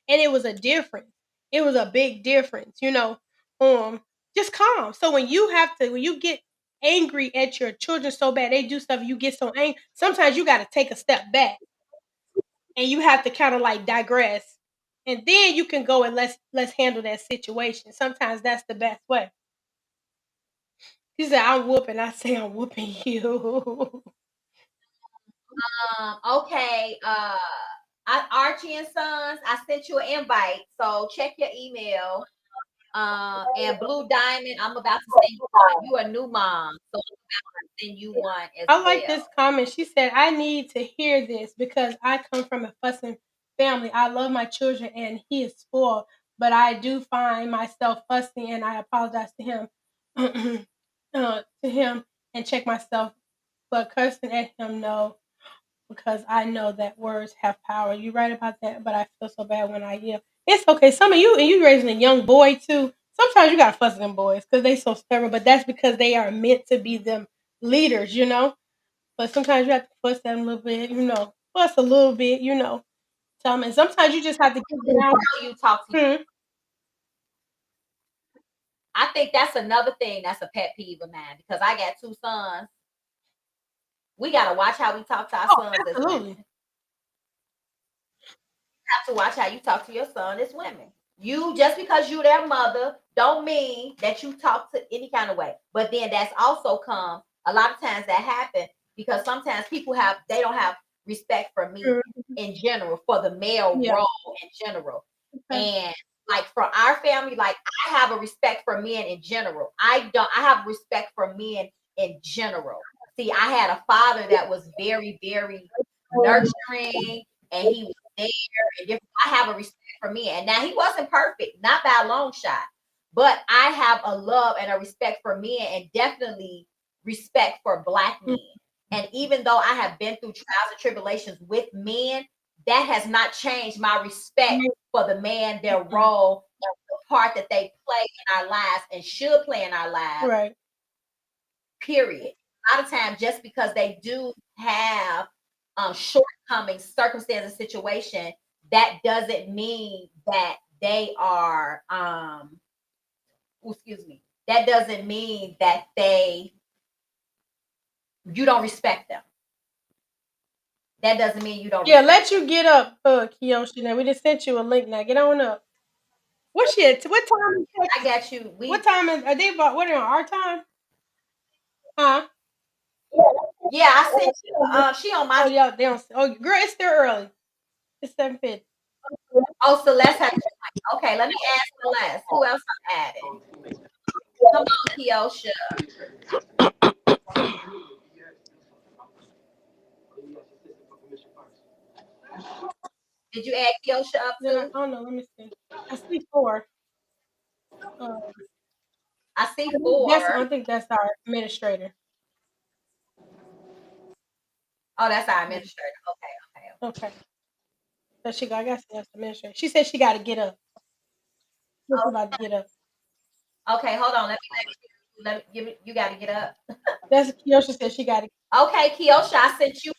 B: and it was a difference. It was a big difference, you know. Just calm. So when you get angry at your children so bad, they do stuff. You get so angry. Sometimes you got to take a step back, and you have to kind of like digress, and then you can go and let's handle that situation. Sometimes that's the best way. He said, "I'm whooping." I say, "I'm whooping you."
C: Okay. Archie and Sons, I sent you an invite, so check your email. And Blue Diamond, I'm about to send you one. You a new mom, so I'm about to send you one as
B: I like this
C: well.
B: comment. She said, "I need to hear this because I come from a fussing family. I love my children and he is spoiled, but I do find myself fussing and I apologize to him, to him and check myself, but cursing at him, no, because I know that words have power." You right about that, but I feel so bad when I hear. It's okay. Some of you, and you raising a young boy too. Sometimes you gotta fuss at them boys because they so stubborn, but that's because they are meant to be them leaders, you know. But sometimes you have to fuss at them a little bit, you know. Fuss a little bit, you know. Tell them, and sometimes you just have to get down.
C: How you talk to
B: Hmm.
C: I think that's another thing that's a pet peeve of mine because I got two sons. We gotta watch how we talk to our
B: Oh,
C: sons as women.
B: absolutely.
C: Have to watch how you talk to your son as women. You just because you their mother don't mean that you talk to any kind of way. But then that's also come a lot of times that happen because sometimes people have they don't have respect for men
B: Mhm.
C: in general, for the male
B: Yeah.
C: role in general.
B: Okay.
C: And like for our family, like I have a respect for men in general. I have respect for men in general. See, I had a father that was very, very nurturing and he was there and different. I have a respect for men. And now he wasn't perfect, not by a long shot, but I have a love and a respect for men and definitely respect for black men. And even though I have been through trials and tribulations with men, that has not changed my respect for the man, their role, and the part that they play in our lives and should play in our lives,
B: Right.
C: period. A lot of times, just because they do have shortcomings, circumstances, situation, that doesn't mean that they are, excuse me, that doesn't mean that you don't respect them. That doesn't mean you don't
B: Yeah,
C: respect
B: let
C: them.
B: you get up, Kiyoshi. Now we just sent you a link. Now get on up. What shit? What time is
C: I
B: Texas?
C: got you.
B: What time is are they about? What are on our time? Huh?
C: Yeah, I sent you. She on my.
B: Oh yeah, they don't. Oh, girl, it's still early. It's 7:50.
C: Oh, Celeste has. Okay, let me ask Celeste. Who else I'm adding? Come on, Kiosha. Did you add Kiosha up
B: Then I
C: too?
B: don't know. Let me see. I see four. Uh,
C: I see four.
B: I think that's our administrator.
C: Oh, that's our
B: Yeah.
C: administrator. Okay, okay,
B: Okay. So she got. I guess that's the administrator. She said she got to get up. She's about to get up.
C: okay. Okay, hold on. Let me give me. You got to get up.
B: That's Kiyoshi said she got to.
C: Okay, Kiosha, I sent you.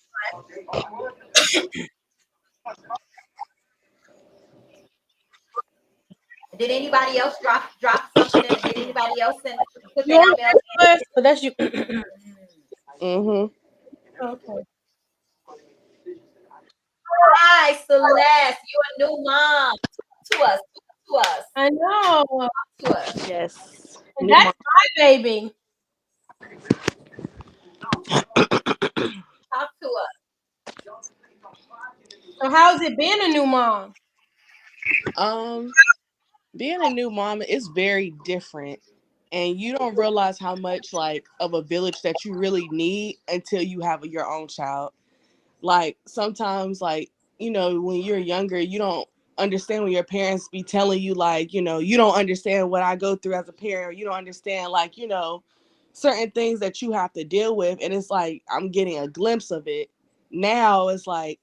C: Did anybody else drop something in? Did anybody else put
B: You
C: their
B: on
C: email
B: there, Celeste? Oh, that's you.
C: in?
D: Mm-hmm.
B: Okay.
C: Hi, Celeste. You a new mom. To us. To us.
B: I know.
C: To us.
D: Yes.
B: And
D: New
B: that's
D: mom.
B: my baby.
C: Talk to us.
B: So how's it been a new mom?
D: Um, being a new mom is very different. And you don't realize how much like of a village that you really need until you have your own child. Like sometimes like, when you're younger, you don't understand when your parents be telling you like, you don't understand what I go through as a parent, or you don't understand like, certain things that you have to deal with. And it's like I'm getting a glimpse of it. Now it's like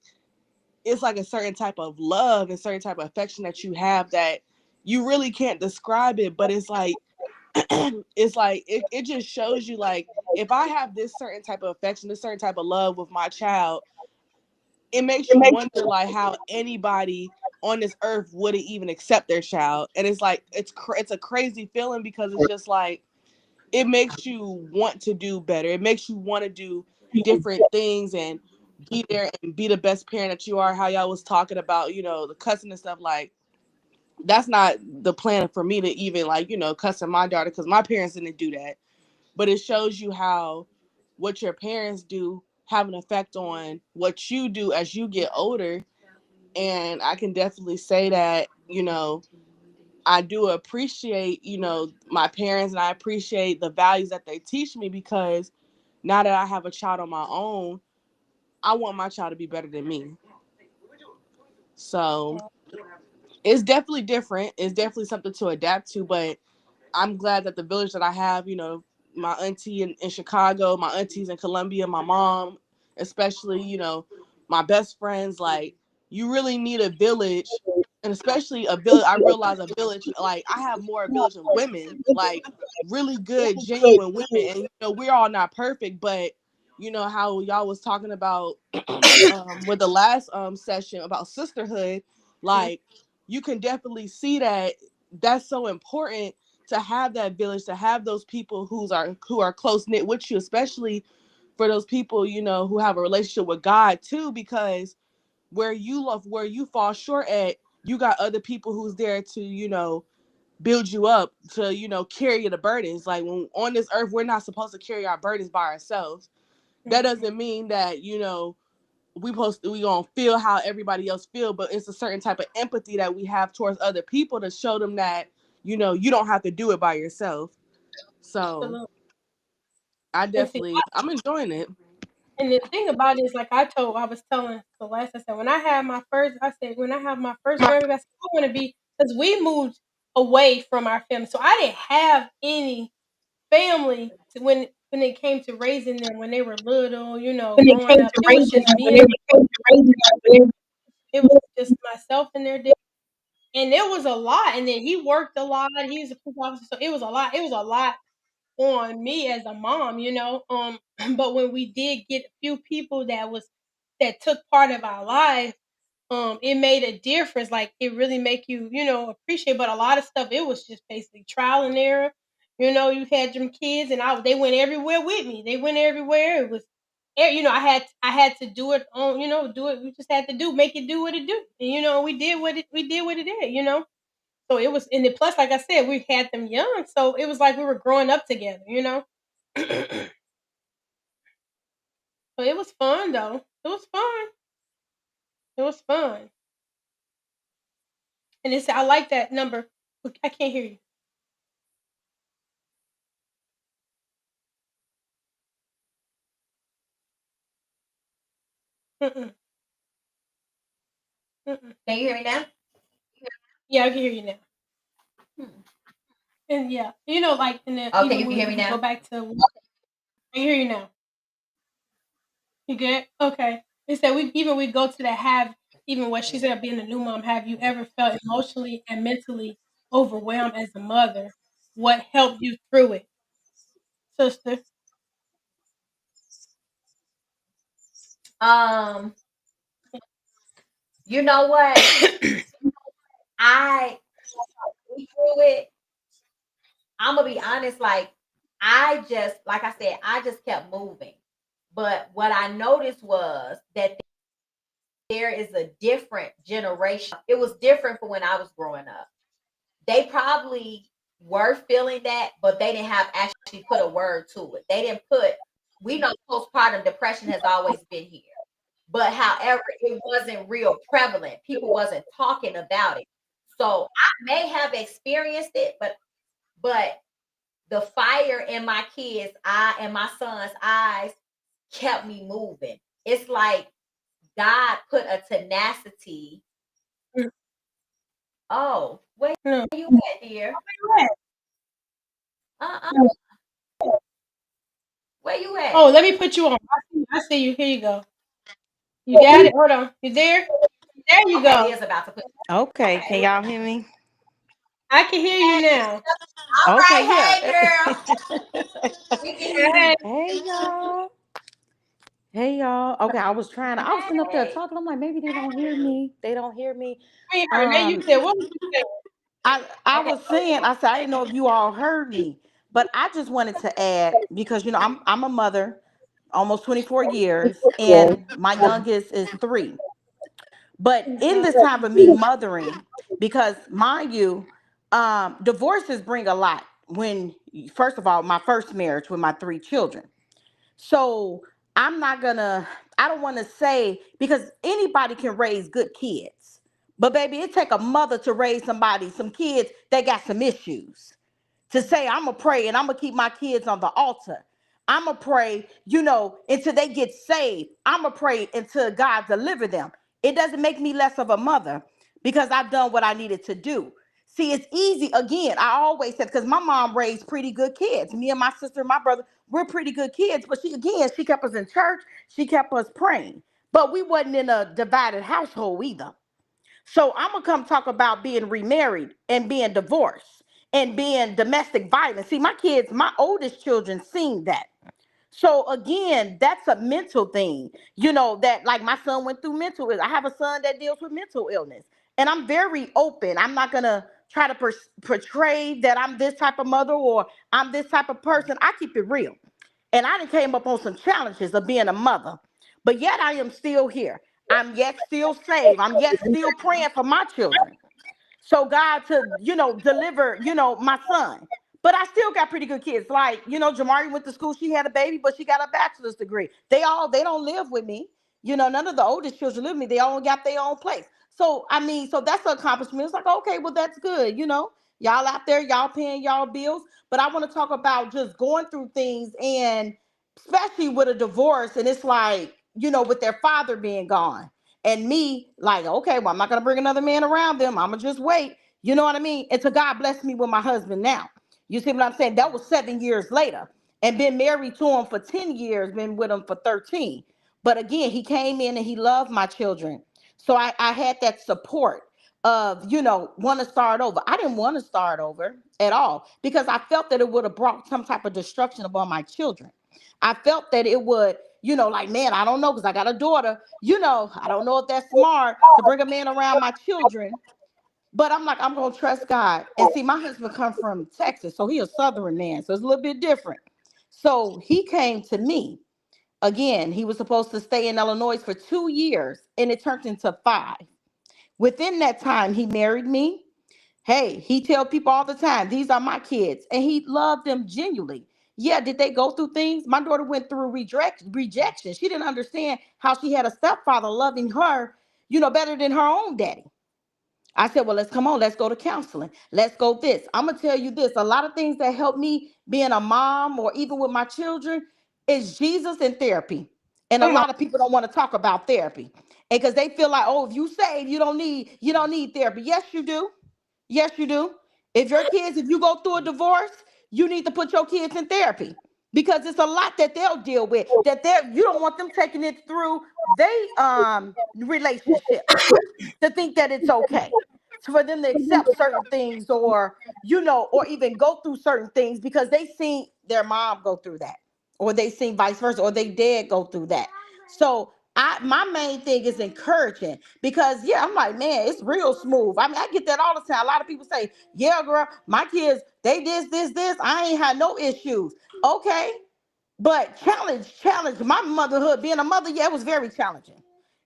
D: a certain type of love and certain type of affection that you have that you really can't describe it, but it's like it's like it just shows you like if I have this certain type of affection, this certain type of love with my child, it makes you wonder like how anybody on this earth wouldn't even accept their child. And it's like it's a crazy feeling because it's just like it makes you want to do better. It makes you want to do different things and be there and be the best parent that you are. How y'all was talking about, the cussing and stuff. Like that's not the plan for me to even like, cussing my daughter because my parents didn't do that. But it shows you how what your parents do have an effect on what you do as you get older. And I can definitely say that, I do appreciate, my parents, and I appreciate the values that they teach me because now that I have a child on my own, I want my child to be better than me. So it's definitely different. It's definitely something to adapt to, but I'm glad that the village that I have, my auntie in Chicago, my aunties in Columbia, my mom, especially, my best friends, like you really need a village, and especially a village. I realize a village, like I have more village of women, like really good, genuine women. And, we're all not perfect, but how y'all was talking about with the last session about sisterhood, like you can definitely see that that's so important to have that village, to have those people who are close knit with you, especially for those people who have a relationship with God too, because where you fall short at, you got other people who's there to build you up, to carry the burdens. Like when on this earth, we're not supposed to carry our burdens by ourselves. That doesn't mean that we gonna feel how everybody else feel, but it's a certain type of empathy that we have towards other people to show them that you don't have to do it by yourself. So
B: Absolutely. And see,
D: I'm enjoying it.
B: and the thing about it is, like I was telling Celeste, I said, when I have my first, I said, when I have my first grandbaby, I said, I want to be, because we moved away from our family. So I didn't have any family when it came to raising them when they were little,
A: When it
B: growing
A: came
B: up.
A: to
B: It was
A: raising
B: just
A: them, when
B: me
A: it
B: and
A: came to raising them,
B: it was just myself and their dad. And it was a lot. And then he worked a lot. He's a police officer. So it was a lot. It was a lot on me as a mom. But when we did get a few people that took part of our life, it made a difference. Like it really make you, appreciate. But a lot of stuff, it was just basically trial and error. You had them kids, and they went everywhere with me. They went everywhere. It was, I had to do it on, do it. We just had to make it do what it do. And we did what it did. So it was, and then plus, like I said, we had them young, so it was like we were growing up together. So it was fun though. It was fun. It was fun. And I like that number. I can't hear you. Mm-mm, mm-mm.
C: Can you hear me now?
B: Yeah, I can hear you now.
C: Hmm.
B: And yeah, like, and then
C: Okay,
B: even
C: you can hear
B: if
C: me
B: we go
C: now.
B: back to, I hear you now. You good? Okay. It said we go to the have, even what she said, being a new mom. Have you ever felt emotionally and mentally overwhelmed as a mother? What helped you through it, sister?
C: Um, you know what? I went through it. I'm gonna be honest, like I said, I just kept moving. But what I noticed was that there is a different generation. It was different for when I was growing up. They probably were feeling that, but they didn't have actually put a word to it. They didn't put, we know postpartum depression has always been here. But however, it wasn't real prevalent. People wasn't talking about it. So I may have experienced it, but the fire in my kids' eye and my son's eyes kept me moving. It's like God put a tenacity.
B: Mm,
C: Oh, where
B: no.
C: you at, dear?
B: Right.
C: Uh-uh. Where you
B: Oh,
C: at?
B: let me put you on. I see you. Here you go. You got it. Hold on. You there? There you
C: Okay,
B: go.
C: Leah's about to put.
A: Okay, can
C: Okay.
A: y'all hear me?
B: I can hear you now.
C: All
A: Okay,
C: right,
A: yeah.
C: hey girl. We can hear
B: Hey,
C: you.
A: Hey y'all. Hey y'all. Okay, I was sitting up there
C: Hey.
A: talking. I'm like, maybe they don't hear me. They don't hear me.
B: we heard that. You
A: Um,
B: said, what was you saying?
A: I
C: Okay.
A: was saying, I said, I didn't know if you all heard me, but I just wanted to add because I'm a mother, almost 24 years, and my youngest is 3. But in this time of me mothering, because mind you, divorces bring a lot. When first of all, my first marriage with my 3 children. So I'm not gonna, I don't want to say because anybody can raise good kids. But baby, it take a mother to raise some kids that got some issues to say I'm gonna pray and I'm gonna keep my kids on the altar. I'm gonna pray, until they get saved. I'm gonna pray until God deliver them. It doesn't make me less of a mother because I've done what I needed to do. See, it's easy. Again, I always said because my mom raised pretty good kids. Me and my sister and my brother, we're pretty good kids. But she kept us in church. She kept us praying. But we wasn't in a divided household either. So I'm gonna come talk about being remarried and being divorced and being domestic violence. See, my kids, my oldest children seen that. So again, that's a mental thing. That like my son went through mental illness. I have a son that deals with mental illness. And I'm very open. I'm not gonna try to portray that I'm this type of mother or I'm this type of person. I keep it real. And I done came up on some challenges of being a mother. But yet I am still here. I'm yet still saved. I'm yet still praying for my children. So God to, deliver, my son. But I still got pretty good kids. Like, Jamari went to school, she had a baby, but she got a bachelor's degree. They don't live with me. None of the oldest children live with me. They all got their own place. So I mean, so that's an accomplishment. It's like, okay, well, that's good. Y'all out there, y'all paying y'all bills. But I want to talk about just going through things and especially with a divorce, and it's like, with their father being gone and me, like, okay, well, I'm not gonna bring another man around them. I'm gonna just wait. You know what I mean? Until God bless me with my husband now. You see what I'm saying? That was 7 years later. And been married to him for 10 years, been with him for 13. But again, he came in and he loved my children. So I had that support of, want to start over. I didn't want to start over at all because I felt that it would have brought some type of destruction upon my children. I felt that it would, like, man, I don't know, because I got a daughter, I don't know if that's smart to bring a man around my children. But I'm like, I'm gonna trust God. And see, my husband come from Texas, so he a southern man, so it's a little bit different. So he came to me. Again, he was supposed to stay in Illinois for 2 years, and it turned into 5. Within that time, he married me. Hey, he tell people all the time, these are my kids, and he loved them genuinely. Yeah, did they go through things? My daughter went through rejection. She didn't understand how she had a stepfather loving her, better than her own daddy. I said, well, let's come on, let's go to counseling. Let's go this. I'm gonna tell you this. A lot of things that help me being a mom or even with my children is Jesus and therapy. And a
B: Come on.
A: lot of people don't want to talk about therapy. And because they feel like, oh, if you save, you don't need therapy. Yes, you do. Yes, you do. If you go through a divorce, you need to put your kids in therapy because it's a lot that they'll deal with that you don't want them taking it through they relationship to think that it's okay for them to accept certain things or or even go through certain things because they seen their mom go through that or they seen vice versa or they did go through that. So my main thing is encouraging because yeah, I'm like, man, it's real smooth. I mean, I get that all the time. A lot of people say, yeah, girl, my kids, they this, I ain't had no issues. Okay, but challenge my motherhood, being a mother, yeah, it was very challenging.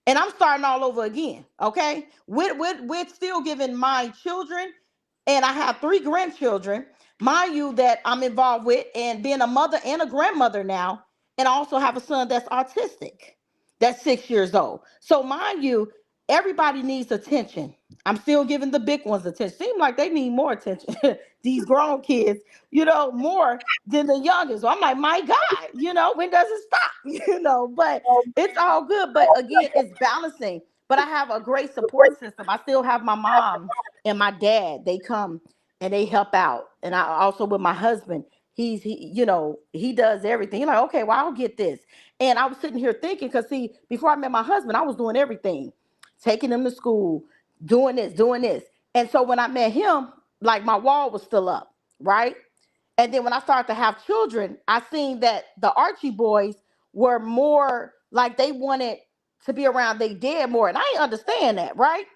A: And I'm starting all over again, okay? With still giving my children, and I have 3 grandchildren, mind you, that I'm involved with, and being a mother and a grandmother now, and I also have a son that's autistic, that's 6 years old. So mind you, everybody needs attention. I'm still giving the big ones attention. Seem like they need more attention. These grown kids, more than the youngest. So I'm like, my God, when does it stop? But it's all good. But again, it's balancing. But I have a great support system. I still have my mom and my dad. They come and they help out. And I also with my husband, he does everything. He's like, okay, well, I'll get this. And I was sitting here thinking, because see, before I met my husband, I was doing everything, taking him to school, doing this. And so when I met him, like my wall was still up, right? And then when I started to have children, I seen that the Archie boys were more like they wanted to be around their dad more. And I didn't understand that, right?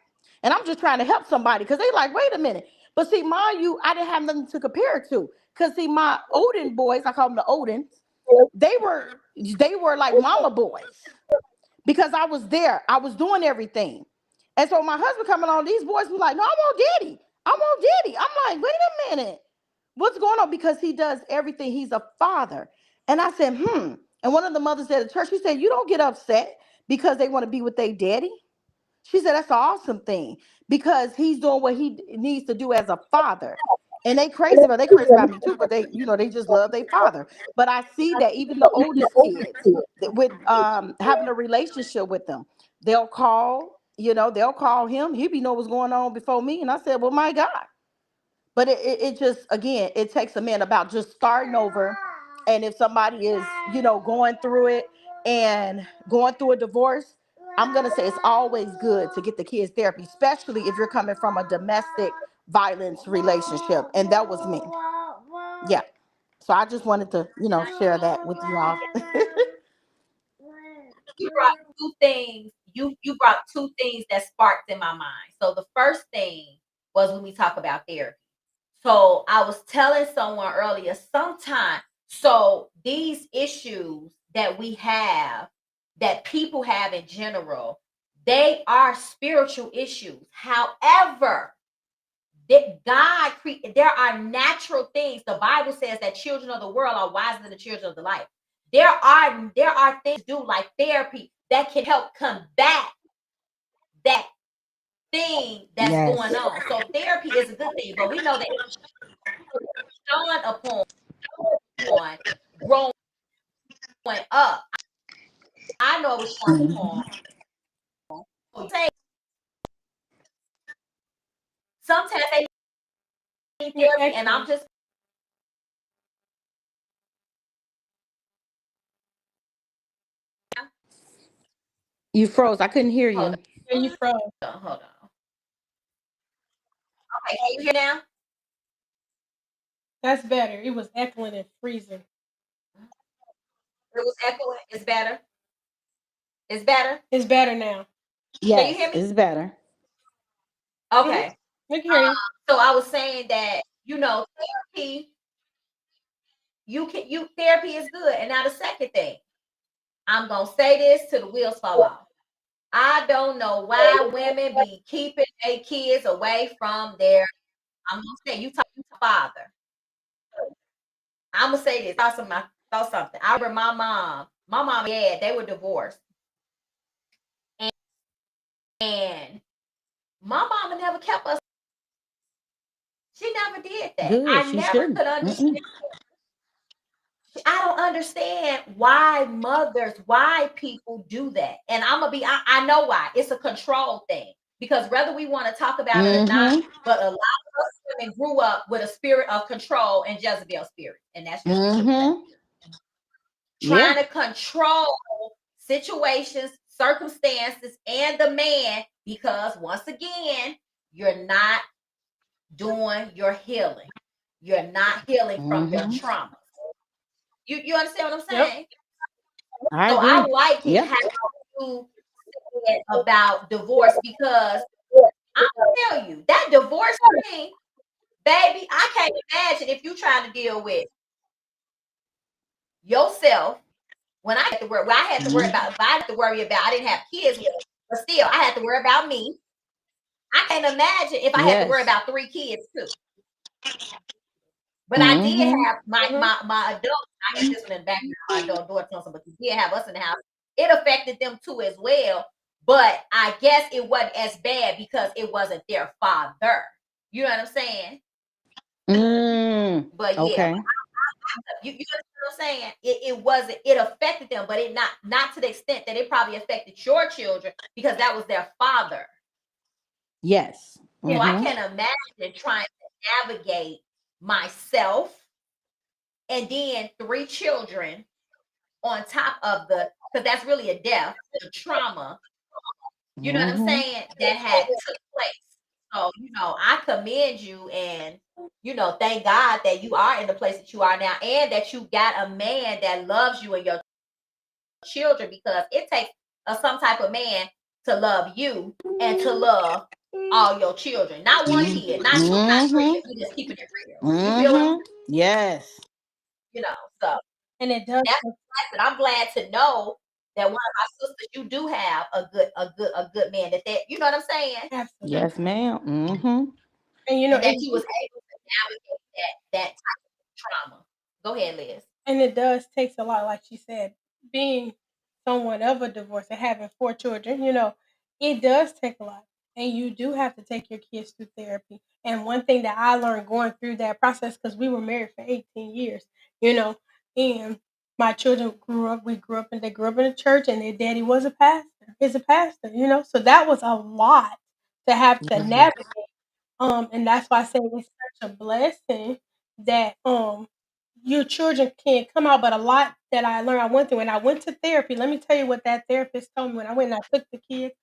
A: And I'm just trying to help somebody because they like, wait a minute. But see, mind you, I didn't have nothing to compare it to. Because see, my Odin boys, I call them the Odins, they were they were like mama boys because I was there. I was doing everything. And so my husband coming on, these boys were like, no, I want daddy. I want daddy. I'm like, wait a minute. What's going on? Because he does everything. He's a father. And I said, hmm. And one of the mothers at the church, she said, you don't get upset because they want to be with their daddy. She said, that's an awesome thing because he's doing what he needs to do as a father. And they crazy about me too, but they just love their father. But I see that even the oldest kids with having a relationship with them, they'll call him. He be know what's going on before me. And I said, well, my God. But it just, again, it takes a man about just starting over. And if somebody is, going through it and going through a divorce, I'm going to say it's always good to get the kids therapy, especially if you're coming from a domestic violence relationship. And that was me. Yeah. So I just wanted to, share that with you all.
C: You brought two things. You brought two things that sparked in my mind. So the first thing was when we talk about therapy. So I was telling someone earlier, sometime, so these issues that we have, that people have in general, they are spiritual issues. However, that God there are natural things. The Bible says that children of the world are wiser than the children of the light. There are things to do like therapy that can help combat that thing that's
A: Yes.
C: going on. So therapy is a good thing, but we know that shone upon growing up. I know it was shone upon. Say sometimes they need
B: You're
C: therapy, and I'm
B: echoing.
C: just
A: You froze. I couldn't hear
C: hold
A: you.
B: Yeah, you froze.
C: on, hold on. Okay, can you hear now?
B: That's better. It was echoing and freezing.
C: It was echoing. It's better. It's better.
B: It's better now.
C: Can you
A: Yes,
C: hear me?
A: it's better.
B: Mm-hmm.
C: Okay.
B: We can hear you.
C: So I was saying that therapy. You therapy is good. And now the second thing, I'm gonna say this till the wheels fall off. I don't know why women be keeping their kids away from their. I'm gonna say you talk to father. I'm gonna say this. Thought something. I remember my mom, and dad, they were divorced, and my mama never kept us. She never did that.
A: Good.
C: I
A: She
C: never
A: shouldn't.
C: could understand.
A: Mm-mm.
C: I don't understand why mothers, why people do that. And I know why. It's a control thing. Because whether we want to talk about it or not,
A: Mm-hmm.
C: but a lot of us women grew up with a spirit of control and Jezebel spirit. And that's just the truth.
A: Mm-hmm. Yeah.
C: Trying to control situations, circumstances, and the man, because once again, you're not doing your healing. You're not healing from your
A: Mm-hmm.
C: trauma. You understand what I'm
B: Yep.
C: saying?
A: I
C: So I
A: agree.
C: like it
A: Yeah.
C: how you said about divorce because I'm gonna tell you that divorce thing, baby, I can't imagine if you trying to deal with yourself when I had to worry. Well, I had to worry
A: Mm-hmm.
C: about if I had to worry about I didn't have kids, but still I had to worry about me. I can't imagine if I had to worry
A: Yes.
C: about 3 kids too. But I did
A: Mm-hmm.
C: have my
B: Mm-hmm.
C: my adult. I got this one in the background. My adult daughter told something, but you did have us in the house. It affected them too as well. But I guess it wasn't as bad because it wasn't their father. You know what I'm saying?
A: Mm.
C: But yeah,
A: Okay.
C: you understand what I'm saying? It wasn't. It affected them, but it not to the extent that it probably affected your children because that was their father.
A: Yes.
C: So I
B: Yeah.
A: Mm-hmm.
C: can't imagine trying to navigate myself and then 3 children on top of because that's really a death, the trauma, you know what I'm
A: Mm-hmm.
C: saying, that had took place. So, I commend you and thank God that you are in the place that you are now and that you got a man that loves you and your children because it takes some type of man to love you and to love all your children. Not one kid, not two, not three,
A: Mm-hmm.
C: if we just keeping it real. You feel what I'm
A: Mm-hmm. Yes.
C: so
B: And it does.
C: that's blessed. I'm glad to know that one of my sisters, you do have a good man that you know what I'm saying?
B: Absolutely.
A: Yes, ma'am. Mm-hmm.
B: And
C: And that you was able to navigate that type of trauma. Go ahead, Liz.
B: it does takes a lot, like she said, being someone of a divorce and having 4 children, it does take a lot. And you do have to take your kids through therapy. And one thing that I learned going through that process, because we were married for 18 years, and my children grew up and they grew up in a church and their daddy was a pastor, is a pastor. So that was a lot to have to
A: Yes.
B: navigate. And that's why I say it's such a blessing that your children can come out. But a lot that I learned, I went through when I went to therapy. Let me tell you what that therapist told me when I went and I took the kids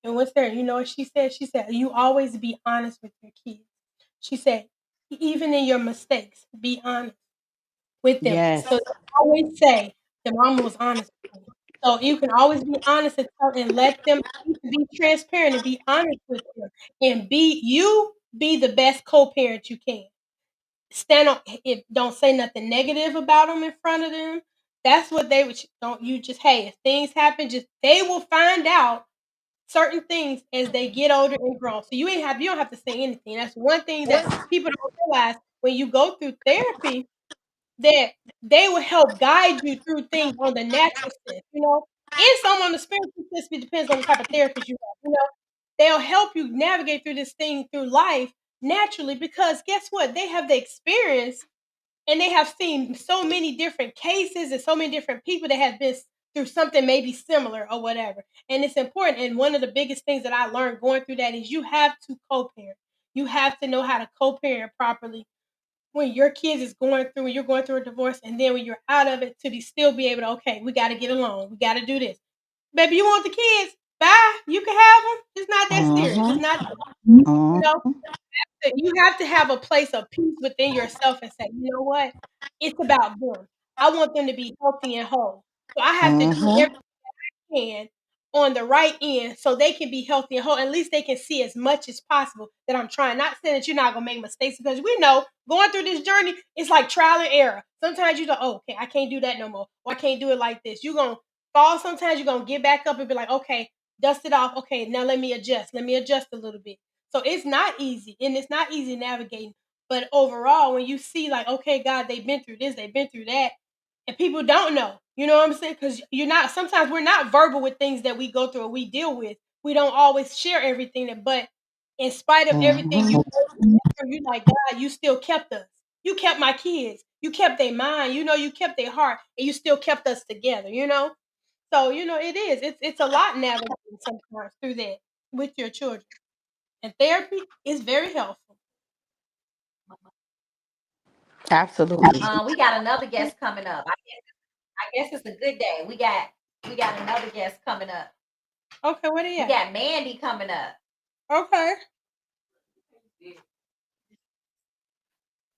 B: and went there. You know what she said? She said, "You always be honest with your kids." She said, "Even in your mistakes, be honest with them." So
A: Yes.
B: they always say the mama was honest with me. So you can always be honest and let them be transparent and be honest with them and be the best co-parent you can. Stand on if don't say nothing negative about them in front of them. That's what they would don't you just hey, if things happen, just they will find out certain things as they get older and grow. So you don't have to say anything. That's one thing that people don't realize when you go through therapy that they will help guide you through things on the natural sense. And some on the spiritual sense, it depends on the type of therapist you have. They'll help you navigate through this thing through life naturally because guess what? They have the experience and they have seen so many different cases and so many different people that have been through something maybe similar or whatever. And it's important. And one of the biggest things that I learned going through that is you have to co-parent. You have to know how to co-parent properly when your kids is going through when you're going through a divorce and then when you're out of it to be still be able to okay we got to get along, we got to do this, baby, you want the kids, bye, you can have them, it's not that serious, it's
A: Mm-hmm.
B: not, you know
A: Mm-hmm.
B: you have to have a place of peace within yourself and say, you know what, it's about them, I want them to be healthy and whole, so I have to do
A: Mm-hmm.
B: everything can on the right end so they can be healthy and whole. At least they can see as much as possible that I'm trying. Not saying that you're not gonna make mistakes because we know going through this journey, it's like trial and error. Sometimes you go, oh, okay, I can't do that no more, or I can't do it like this. You're gonna fall. Sometimes you're gonna get back up and be like, okay, dust it off. Okay, now let me adjust. Let me adjust a little bit. So it's not easy, and it's not easy navigating. But overall, when you see like, okay, God, they've been through this, they've been through that, and people don't know. You know what I'm saying? Because you're not. Sometimes we're not verbal with things that we go through or we deal with. We don't always share everything. But in spite of everything you
A: Mm-hmm.
B: go through, you like God. You still kept us. You kept my kids. You kept their mind. You kept their heart, and you still kept us together. So it is. It's a lot navigating sometimes through that with your children. And therapy is very helpful.
A: Absolutely.
C: We got another guest coming up. I guess it's a good day. We got another guest coming up.
B: Okay, what are
C: We
B: you?
C: got Mandy coming up.
B: Okay.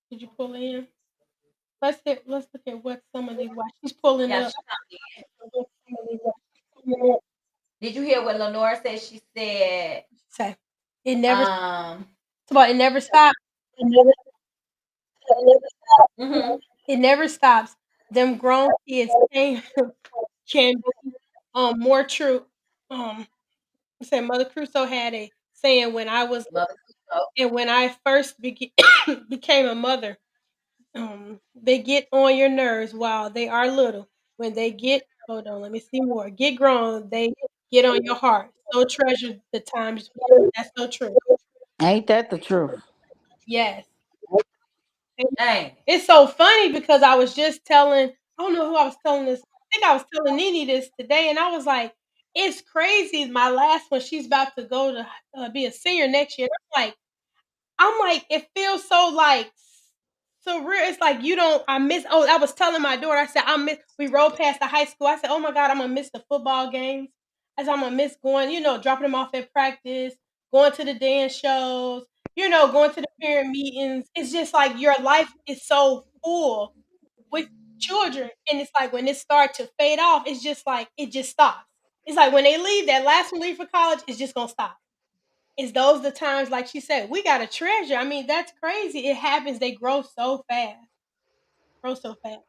B: Did you pull in? Let's look at what some of these why she's pulling
C: Yeah,
B: up.
C: she did you hear what Lenore said? She said,
B: Say it never
C: um,
B: it never stops.
C: mhm,
B: It never stops. Them grown kids can be more true. Say Mother Crusoe had a saying when I was
C: Mother Crusoe.
B: and when I first became a mother, they get on your nerves while they are little. When they get hold on, let me see more. Get grown, they get on your heart. So treasure the times. That's so true.
A: Ain't that the truth?
B: Yes. And
C: Dang.
B: it's so funny because I was just telling, I don't know who I was telling this. I think I was telling Nene this today, and I was like, it's crazy. My last one, she's about to go to be a senior next year. I'm like, it feels so like surreal. It's like you don't. I miss. Oh, I was telling my daughter. I said I miss. We rode past the high school. I said, oh my God, I'm gonna miss the football games. I said I'm gonna miss going. Dropping them off at practice, going to the dance shows. going to the parent meetings. It's just like your life is so full with children, and it's like when it starts to fade off, it's just like it just stops. It's like when they leave, that last one leave for college, it's just gonna stop. It's those the times, like she said, we got a treasure. I mean, that's crazy. It happens. They grow so fast. Grow so fast.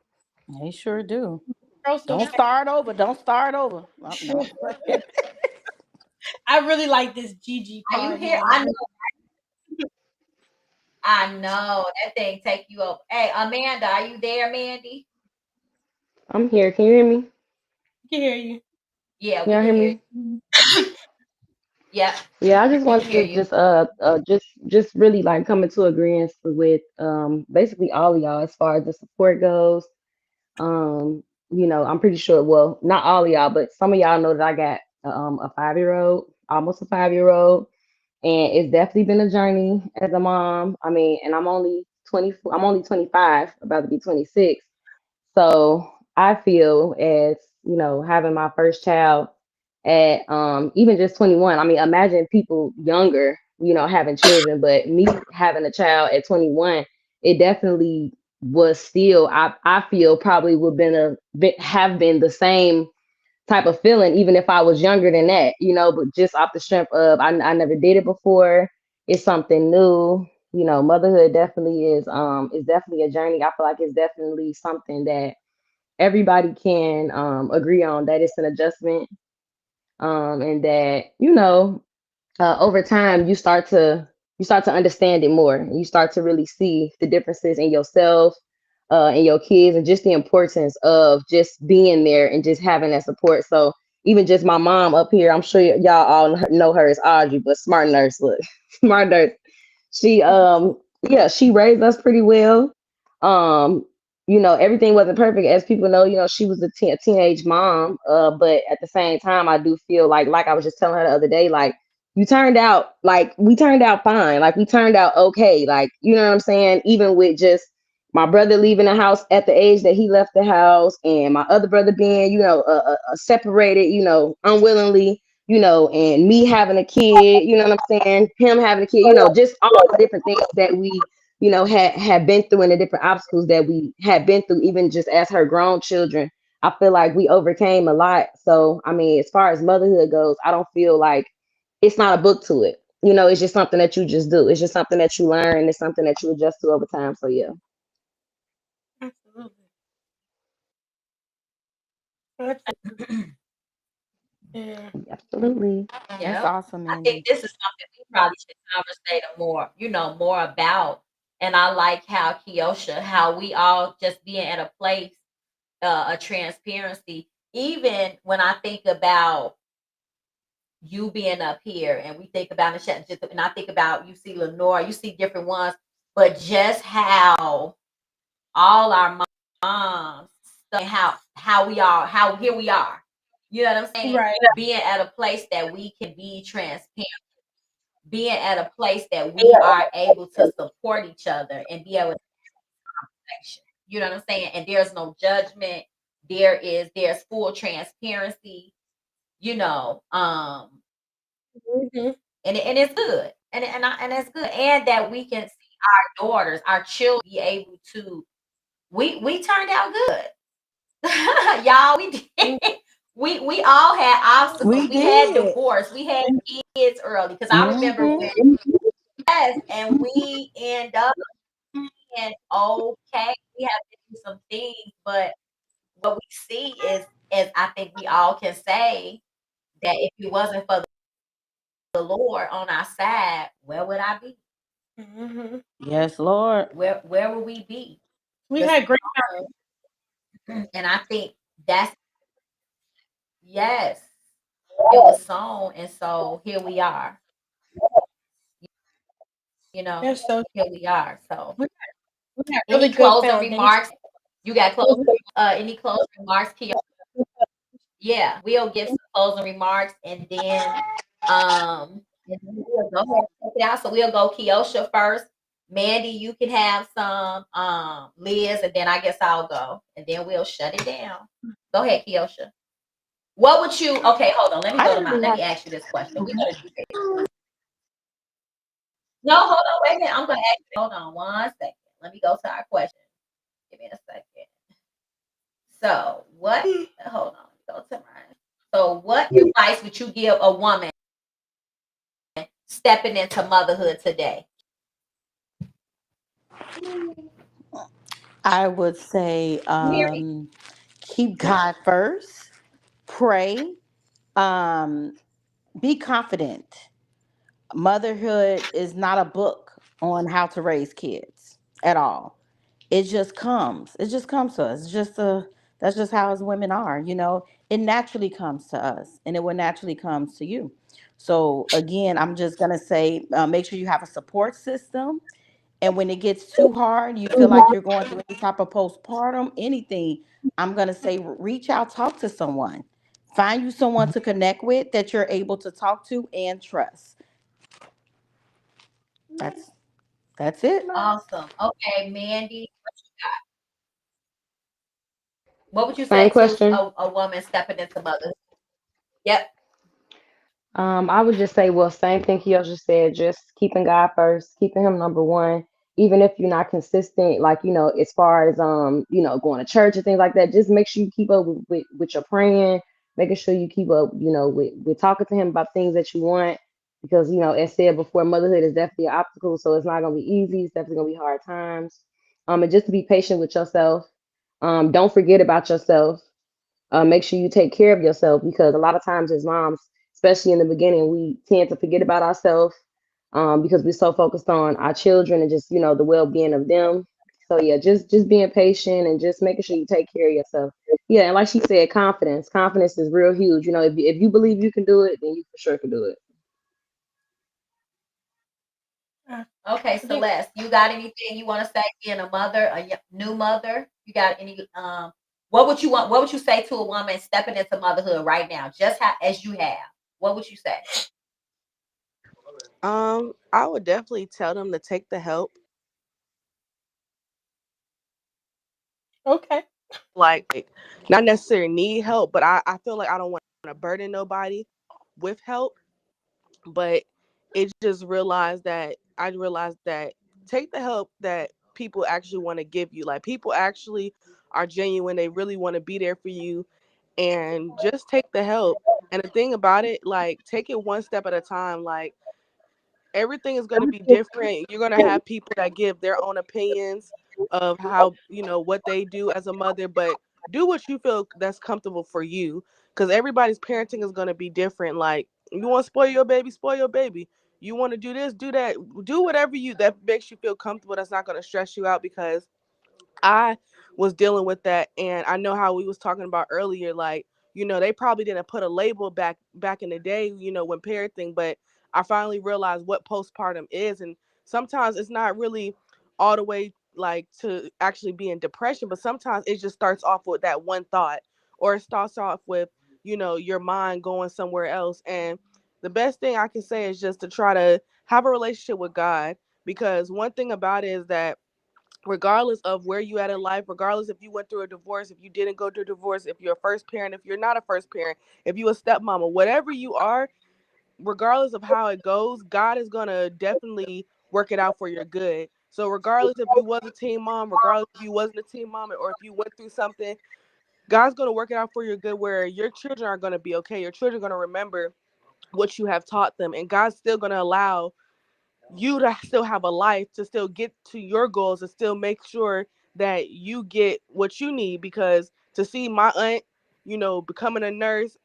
A: They sure do.
B: Grow so
A: Don't
B: fast.
A: start over. Don't start over. No.
B: I really like this Gigi
C: Are you
B: part,
C: here?
B: y'all.
C: I know that thing take you up. Hey, Amanda, are you there, Mandy?
E: I'm here. Can you hear me?
B: I can hear you.
C: Yeah,
E: Can
C: we
E: y'all
C: can
E: hear
C: hear you.
E: me?
C: Yep,
E: Yeah, I just
C: we can
E: wanted
C: hear
E: to
C: you.
E: just really like come into agreement with basically all of y'all as far as the support goes. Um, I'm pretty sure, well, not all of y'all, but some of y'all know that I got a 5-year old, almost a 5-year old, and it's definitely been a journey as a mom. I mean, and I'm only 24, I'm only 25, about to be 26. So I feel as, having my first child at even just 21. I mean, imagine people younger, having children, but me having a child at 21, it definitely was still, I feel probably would have been the same type of feeling, even if I was younger than that, but just off the strength of I never did it before. It's something new. Motherhood definitely is definitely a journey. I feel like it's definitely something that everybody can agree on, that it's an adjustment, and that over time you start to understand it more, and you start to really see the differences in yourself, and your kids, and just the importance of just being there and just having that support. So even just my mom up here, I'm sure y'all all know her as Audrey, but smart nurse, look, smart nurse. She yeah, she raised us pretty well. Um, everything wasn't perfect, as people know. She was a teenage mom. But at the same time, I do feel like I was just telling her the other day, like we turned out fine. Like we turned out okay. Like, you know what I'm saying? Even with just my brother leaving the house at the age that he left the house, and my other brother being, separated, unwillingly, and me having a kid, you know what I'm saying? Him having a kid, just all the different things that we, had been through, and the different obstacles that we had been through, even just as her grown children. I feel like we overcame a lot. So, I mean, as far as motherhood goes, I don't feel like it's not a book to it. It's just something that you just do. It's just something that you learn. It's something that you adjust to over time. So, yeah.
B: Absolutely. Absolutely. Yeah.
E: Absolutely.
A: That's
C: Yep.
A: awesome,
C: I think
A: Mandy.
C: this is something we probably should conversate more, more about. And I like how Kiosha, how we all just being at a place, a transparency. Even when I think about you being up here, and we think about the chat, and I think about, you see Lenore, you see different ones, but just how all our moms, how we are, how here we are. You know what I'm saying?
B: Right.
C: Being at a place that we can be transparent, being at a place that we are able to support each other and be able to action. You know what I'm saying? And there's no judgment. There's full transparency, you know.
B: Mhm.
C: And it's good. And it's good. And that we can see our daughters, our children be able to, we turned out good. Y'all, we
B: Mhm.
C: did. We all had obstacles.
A: We
C: We had
A: did.
C: divorce. We had kids early. Because I remember
A: Hmm.
C: when, yes, and we end up being okay. We have to do some things, but what we see is I think we all can say that if it wasn't for the Lord on our side, where would I be?
B: Mhm.
A: Yes, Lord.
C: Where would we be?
B: We
C: The
B: had great
C: and I think that's, yes, it was sown, and so here we are. You know,
B: That's so
C: here we are. So,
B: we we had really
C: any
B: good
C: closing
B: foundation.
C: remarks? You got closing? Any closing remarks, Kia? Yeah, we'll give some closing remarks, and then we'll go ahead and take it out. So we'll go Kiosha first. Mandy, you can have some, Liz, and then I guess I'll go. And then we'll shut it down. Go ahead, Kiosha. What would you, okay, hold on. Let me
A: I
C: go to
A: didn't
C: my,
A: really
C: let
A: have.
C: me ask you this question. We're
A: Mhm.
C: gonna do this. No, hold on, wait a minute. I'm gonna ask you. Hold on one second. Let me go to our question. Give me a second. So what? Hold on. Go to mine. So what advice would you give a woman stepping into motherhood today?
A: I would say keep God first, pray, um, be confident. Motherhood is not a book on how to raise kids at all. It just comes. It just comes to us. It's just a that's just how as women are, you know. It naturally comes to us and it will naturally comes to you. So again, I'm just gonna say make sure you have a support system. And when it gets too hard, you feel like you're going through any type of postpartum, anything, I'm going to say reach out, talk to someone. Find you someone to connect with that you're able to talk to and trust. That's that's it.
C: Awesome. Okay, Mandy, what would you
E: Same
C: say to
E: question.
C: a woman stepping into motherhood? Yep.
E: I would just say, well, same thing Kiyo just said, just keeping God first, keeping him number one. Even if you're not consistent, like, as far as going to church and things like that, just make sure you keep up with your praying, making sure you keep up, with talking to him about things that you want. Because, as said before, motherhood is definitely an obstacle, so it's not gonna be easy, it's definitely gonna be hard times. And just to be patient with yourself. Don't forget about yourself. Make sure you take care of yourself because a lot of times as moms, especially in the beginning, we tend to forget about ourselves because we're so focused on our children and just the well-being of them. So yeah, just being patient and just making sure you take care of yourself. Yeah, and like she said, confidence is real huge. If you believe you can do it, then you for sure can do it.
B: Uh,
C: Okay,
B: I think
C: Celeste, you got anything you want to say being a mother, new mother? You got any what would you want what would you say to a woman stepping into motherhood right now, just how as you have? What would you say?
D: I would definitely tell them to take the help.
B: okay.
D: Like not necessarily need help, but I feel like I don't want to burden nobody with help. But it just realized that I realized that take the help that people actually want to give you. Like people actually are genuine. They really want to be there for you and just take the help. And the thing about it, like take it one step at a time. Like everything is going to be different. You're going to have people that give their own opinions of how, what they do as a mother, but do what you feel that's comfortable for you because everybody's parenting is going to be different. Like, you want to spoil your baby, spoil your baby. You want to do this, do that. Do whatever you that makes you feel comfortable that's not going to stress you out because I was dealing with that, and I know how we was talking about earlier, like, they probably didn't put a label back in the day, when parenting, but I finally realized what postpartum is, and sometimes it's not really all the way like to actually be in depression, but sometimes it just starts off with that one thought, or it starts off with, your mind going somewhere else. And the best thing I can say is just to try to have a relationship with God, because one thing about it is that regardless of where you at in life, regardless if you went through a divorce, if you didn't go through a divorce, if you're a first parent, if you're not a first parent, if you a stepmama, whatever you are, regardless of how it goes, God is gonna definitely work it out for your good. So regardless if you was a teen mom, regardless if you wasn't a teen mom, or if you went through something, God's gonna work it out for your good where your children are gonna be okay. Your children are gonna remember what you have taught them, and God's still gonna allow you to still have a life, to still get to your goals, and still make sure that you get what you need. Because to see my aunt, becoming a nurse,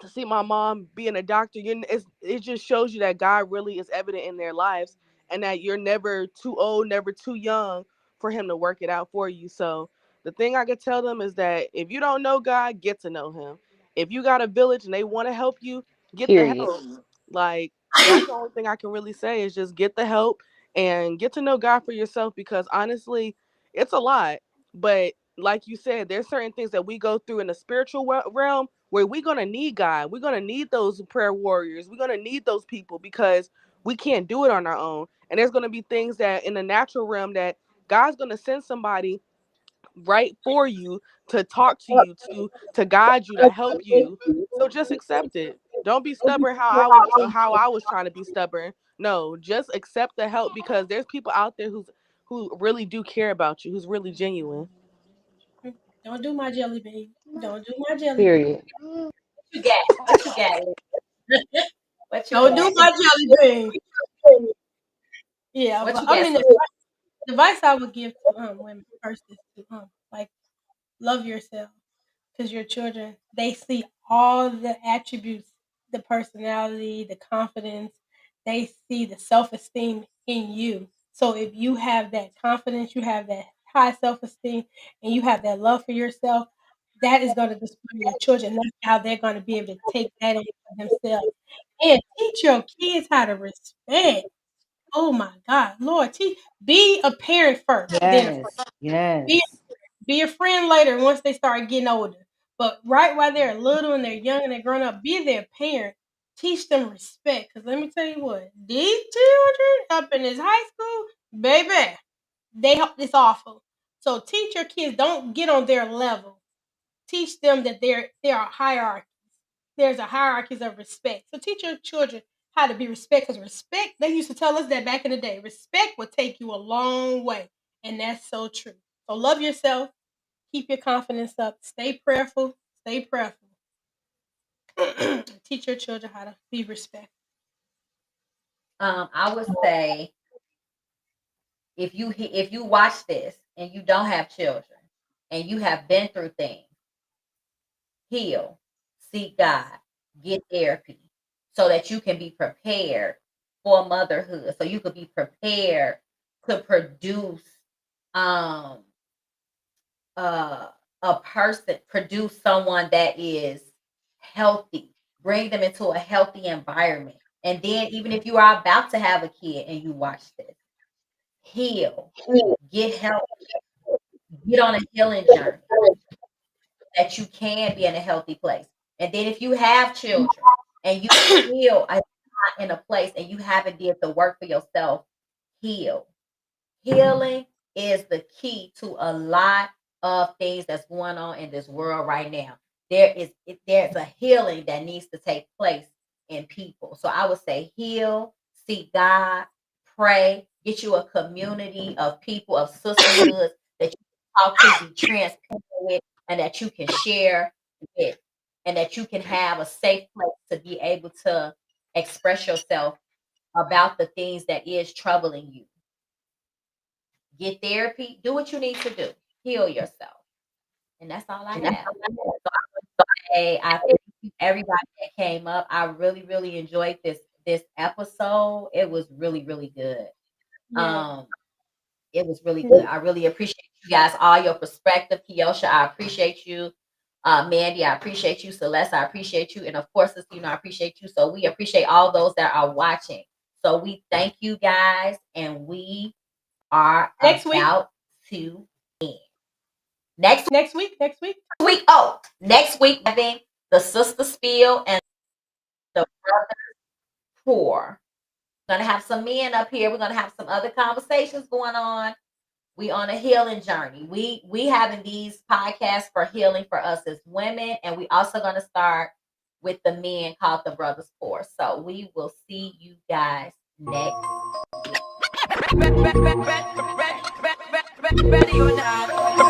D: to see my mom being a doctor, it just shows you that God really is evident in their lives, and that you're never too old, never too young for him to work it out for you. So the thing I could tell them is that if you don't know God, get to know him. If you got a village and they want to help you, get the
E: Period.
D: help. Like, that's the only thing I can really say is just get the help and get to know God for yourself, because honestly, it's a lot. But like you said, there's certain things that we go through in the spiritual realm where we're going to need God. We're going to need those prayer warriors. We're going to need those people because we can't do it on our own. And there's going to be things that in the natural realm that God's going to send somebody right for you, to talk to you, to guide you, to help you. So just accept it. Don't be stubborn how I was trying to be stubborn. No, just accept the help because there's people out there who really do care about you, who's really genuine.
B: Don't do my jelly bean. Don't do my jelly bean.
E: Period.
C: What you got? What you got? What you
B: Don't do
C: got?
B: my jelly bean. Yeah,
C: What
B: but
C: you
B: I
C: got?
B: mean, the advice I would give to women first is to like love yourself because your children they see all the attributes, the personality, the confidence. They see the self esteem in you. So if you have that confidence, you have that high self esteem, and you have that love for yourself, that is going to display your children. That's how they're going to be able to take that in for themselves and teach your kids how to respect. Oh my God, Lord, be a parent first, then a friend.
A: Yes.
B: Be
A: Yes.
B: be a friend later once they start getting older. But right while they're little and they're young and they're grown up, be their parent. Teach them respect. Because let me tell you what, these children up in this high school, baby, it's awful. So teach your kids, don't get on their level. Teach them that there are hierarchies. There's a hierarchies of respect. So teach your children how to be respect. Because respect, they used to tell us that back in the day. Respect will take you a long way. And that's so true. So love yourself. Keep your confidence up. Stay prayerful. Stay prayerful. Teach your children how to be respectful.
C: I would say if you watch this and you don't have children and you have been through things, heal, seek God, get therapy, so that you can be prepared for motherhood. So you could be prepared to produce um uh, a person, produce someone that is healthy, bring them into a healthy environment. And then, even if you are about to have a kid and you watch this, heal, get help, get on a healing journey that you can be in a healthy place. And then, if you have children and you feel are not in a place and you haven't did the work for yourself, heal. Healing is the key to a lot of things that's going on in this world right now. There's a healing that needs to take place in people. So I would say heal, seek God, pray, get you a community of people of sisterhoods that you can talk to, be transparent with, and that you can share with, and that you can have a safe place to be able to express yourself about the things that is troubling you. Get therapy, do what you need to do, heal yourself. And that's all I have. I thank you everybody that came up. I really, really enjoyed this episode. It was really, really good.
B: Yeah.
C: Um, it was really good. I really appreciate you guys, all your perspective. Kiosha, I appreciate you. Mandy, I appreciate you. Celeste, I appreciate you. And of course, I appreciate you. So we appreciate all those that are watching. So we thank you guys, and we are
B: Next week.
C: about to end. Next
B: Next week. Next week.
C: week, oh, next week, having the sister spiel and the brother pour. We're gonna have some men up here. We're gonna have some other conversations going on. We on a healing journey. We having these podcasts for healing for us as women, and we also gonna start with the men called the brothers pour. So we will see you guys next week.
F: Ready or not.